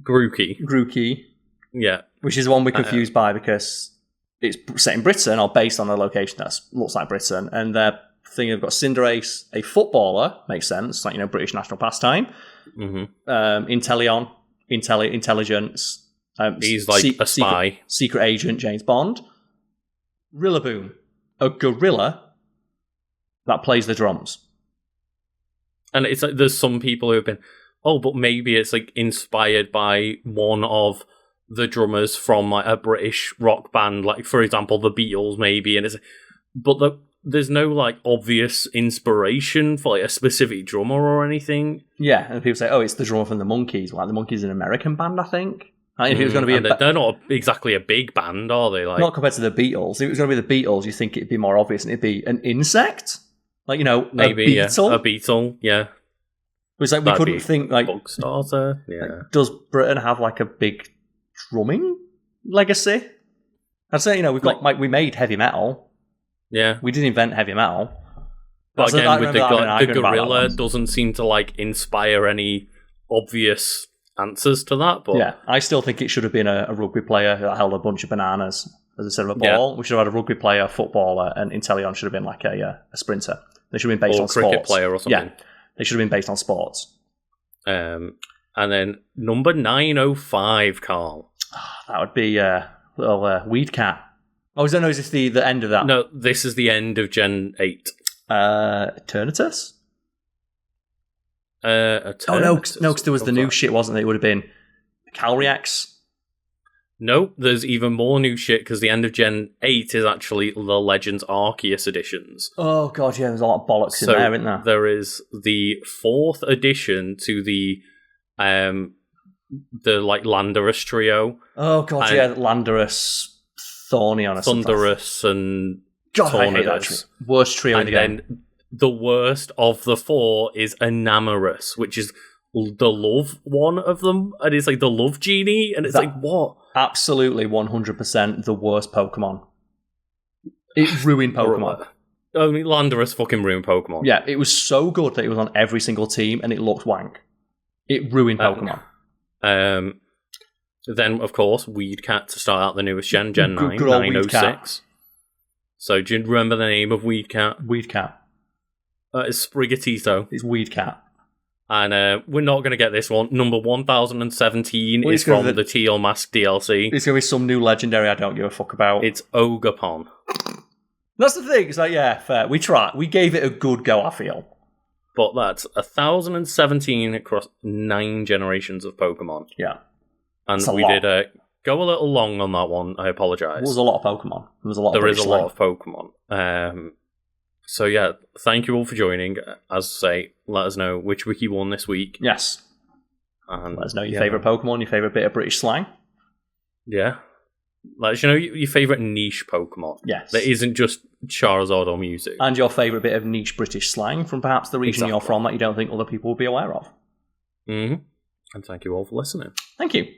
S2: Grookey.
S1: Yeah,
S2: which is the one we're confused by because it's set in Britain or based on a location that looks like Britain, and their thing they've got Cinderace, a footballer, makes sense, like British national pastime.
S1: Mm-hmm.
S2: Intellion, intelligence.
S1: He's like a spy.
S2: Secret agent, James Bond. Rillaboom, a gorilla that plays the drums.
S1: And it's like there's some people who have been, but maybe it's like inspired by one of the drummers from like a British rock band, like for example the Beatles, maybe. And there's no like obvious inspiration for like a specific drummer or anything.
S2: Yeah, and people say, it's the drummer from the Monkees. Like the Monkees, an American band, I think. If it was going to be
S1: they're not exactly a big band, are they? Like,
S2: not compared to the Beatles. If it was going to be the Beatles, you think it'd be more obvious, and it'd be an insect, like
S1: maybe
S2: a beetle.
S1: A beetle, yeah.
S2: It's like we couldn't think like
S1: bug starter. Yeah.
S2: Like, does Britain have like a big drumming legacy? I'd say we've got we made heavy metal.
S1: Yeah,
S2: we did invent heavy metal.
S1: But again, with the gorilla doesn't seem to like inspire any obvious answers to that. But
S2: yeah, I still think it should have been a rugby player that held a bunch of bananas as instead of a ball. We should have had a rugby player, a footballer, and Intellion should have been like a sprinter. They should have been based on
S1: cricket
S2: sports.
S1: Player or something.
S2: Yeah, they should have been based on sports.
S1: And then number 905, Carl.
S2: That would be little weed cat. Oh, is this the end of that?
S1: No, this is the end of Gen 8.
S2: Eternatus?
S1: Eternatus?
S2: Oh, no, because there was the new shit, wasn't there? It would have been Calrex.
S1: No, there's even more new shit, because the end of Gen 8 is actually the Legends Arceus editions.
S2: Oh, God, yeah, there's a lot of bollocks in there, isn't there?
S1: There is the 4th edition to the like Landorus trio.
S2: Oh, God, yeah, Landorus, Thorny on
S1: Thunderous and
S2: God, I hate that trio. Worst trio in the game.
S1: Then the worst of the 4 is Enamorous, which is the love one of them, and it's like the love genie, and it's like, what?
S2: Absolutely 100% the worst Pokemon. It ruined Pokemon.
S1: I mean, Landorus fucking ruined Pokemon.
S2: Yeah, it was so good that it was on every single team, and it looked wank. It ruined Pokemon.
S1: Then, of course, Weedcat to start out the newest gen, Gen 9,
S2: good old
S1: 906. So, do you remember the name of Weedcat?
S2: Weedcat.
S1: It's Sprigatito.
S2: It's Weedcat.
S1: And we're not going to get this one. Number 1017 is from the Teal Mask DLC.
S2: It's going to be some new legendary I don't give a fuck about.
S1: It's Ogapon.
S2: That's the thing. It's like, yeah, fair. We tried. We gave it a good go, I feel.
S1: But that's 1017 across 9 generations of Pokemon.
S2: Yeah.
S1: And we did go a little long on that one. I apologise.
S2: There was a lot of Pokemon. There is
S1: a lot of Pokemon. So yeah, thank you all for joining. As I say, let us know which wiki won this week.
S2: Yes.
S1: And
S2: let us know your favourite Pokemon, your favourite bit of British slang.
S1: Yeah. Let us know your favourite niche Pokemon.
S2: Yes.
S1: That isn't just Charizard or music.
S2: And your favourite bit of niche British slang from perhaps the region you're from that you don't think other people will be aware of.
S1: Mm-hmm. And thank you all for listening.
S2: Thank you.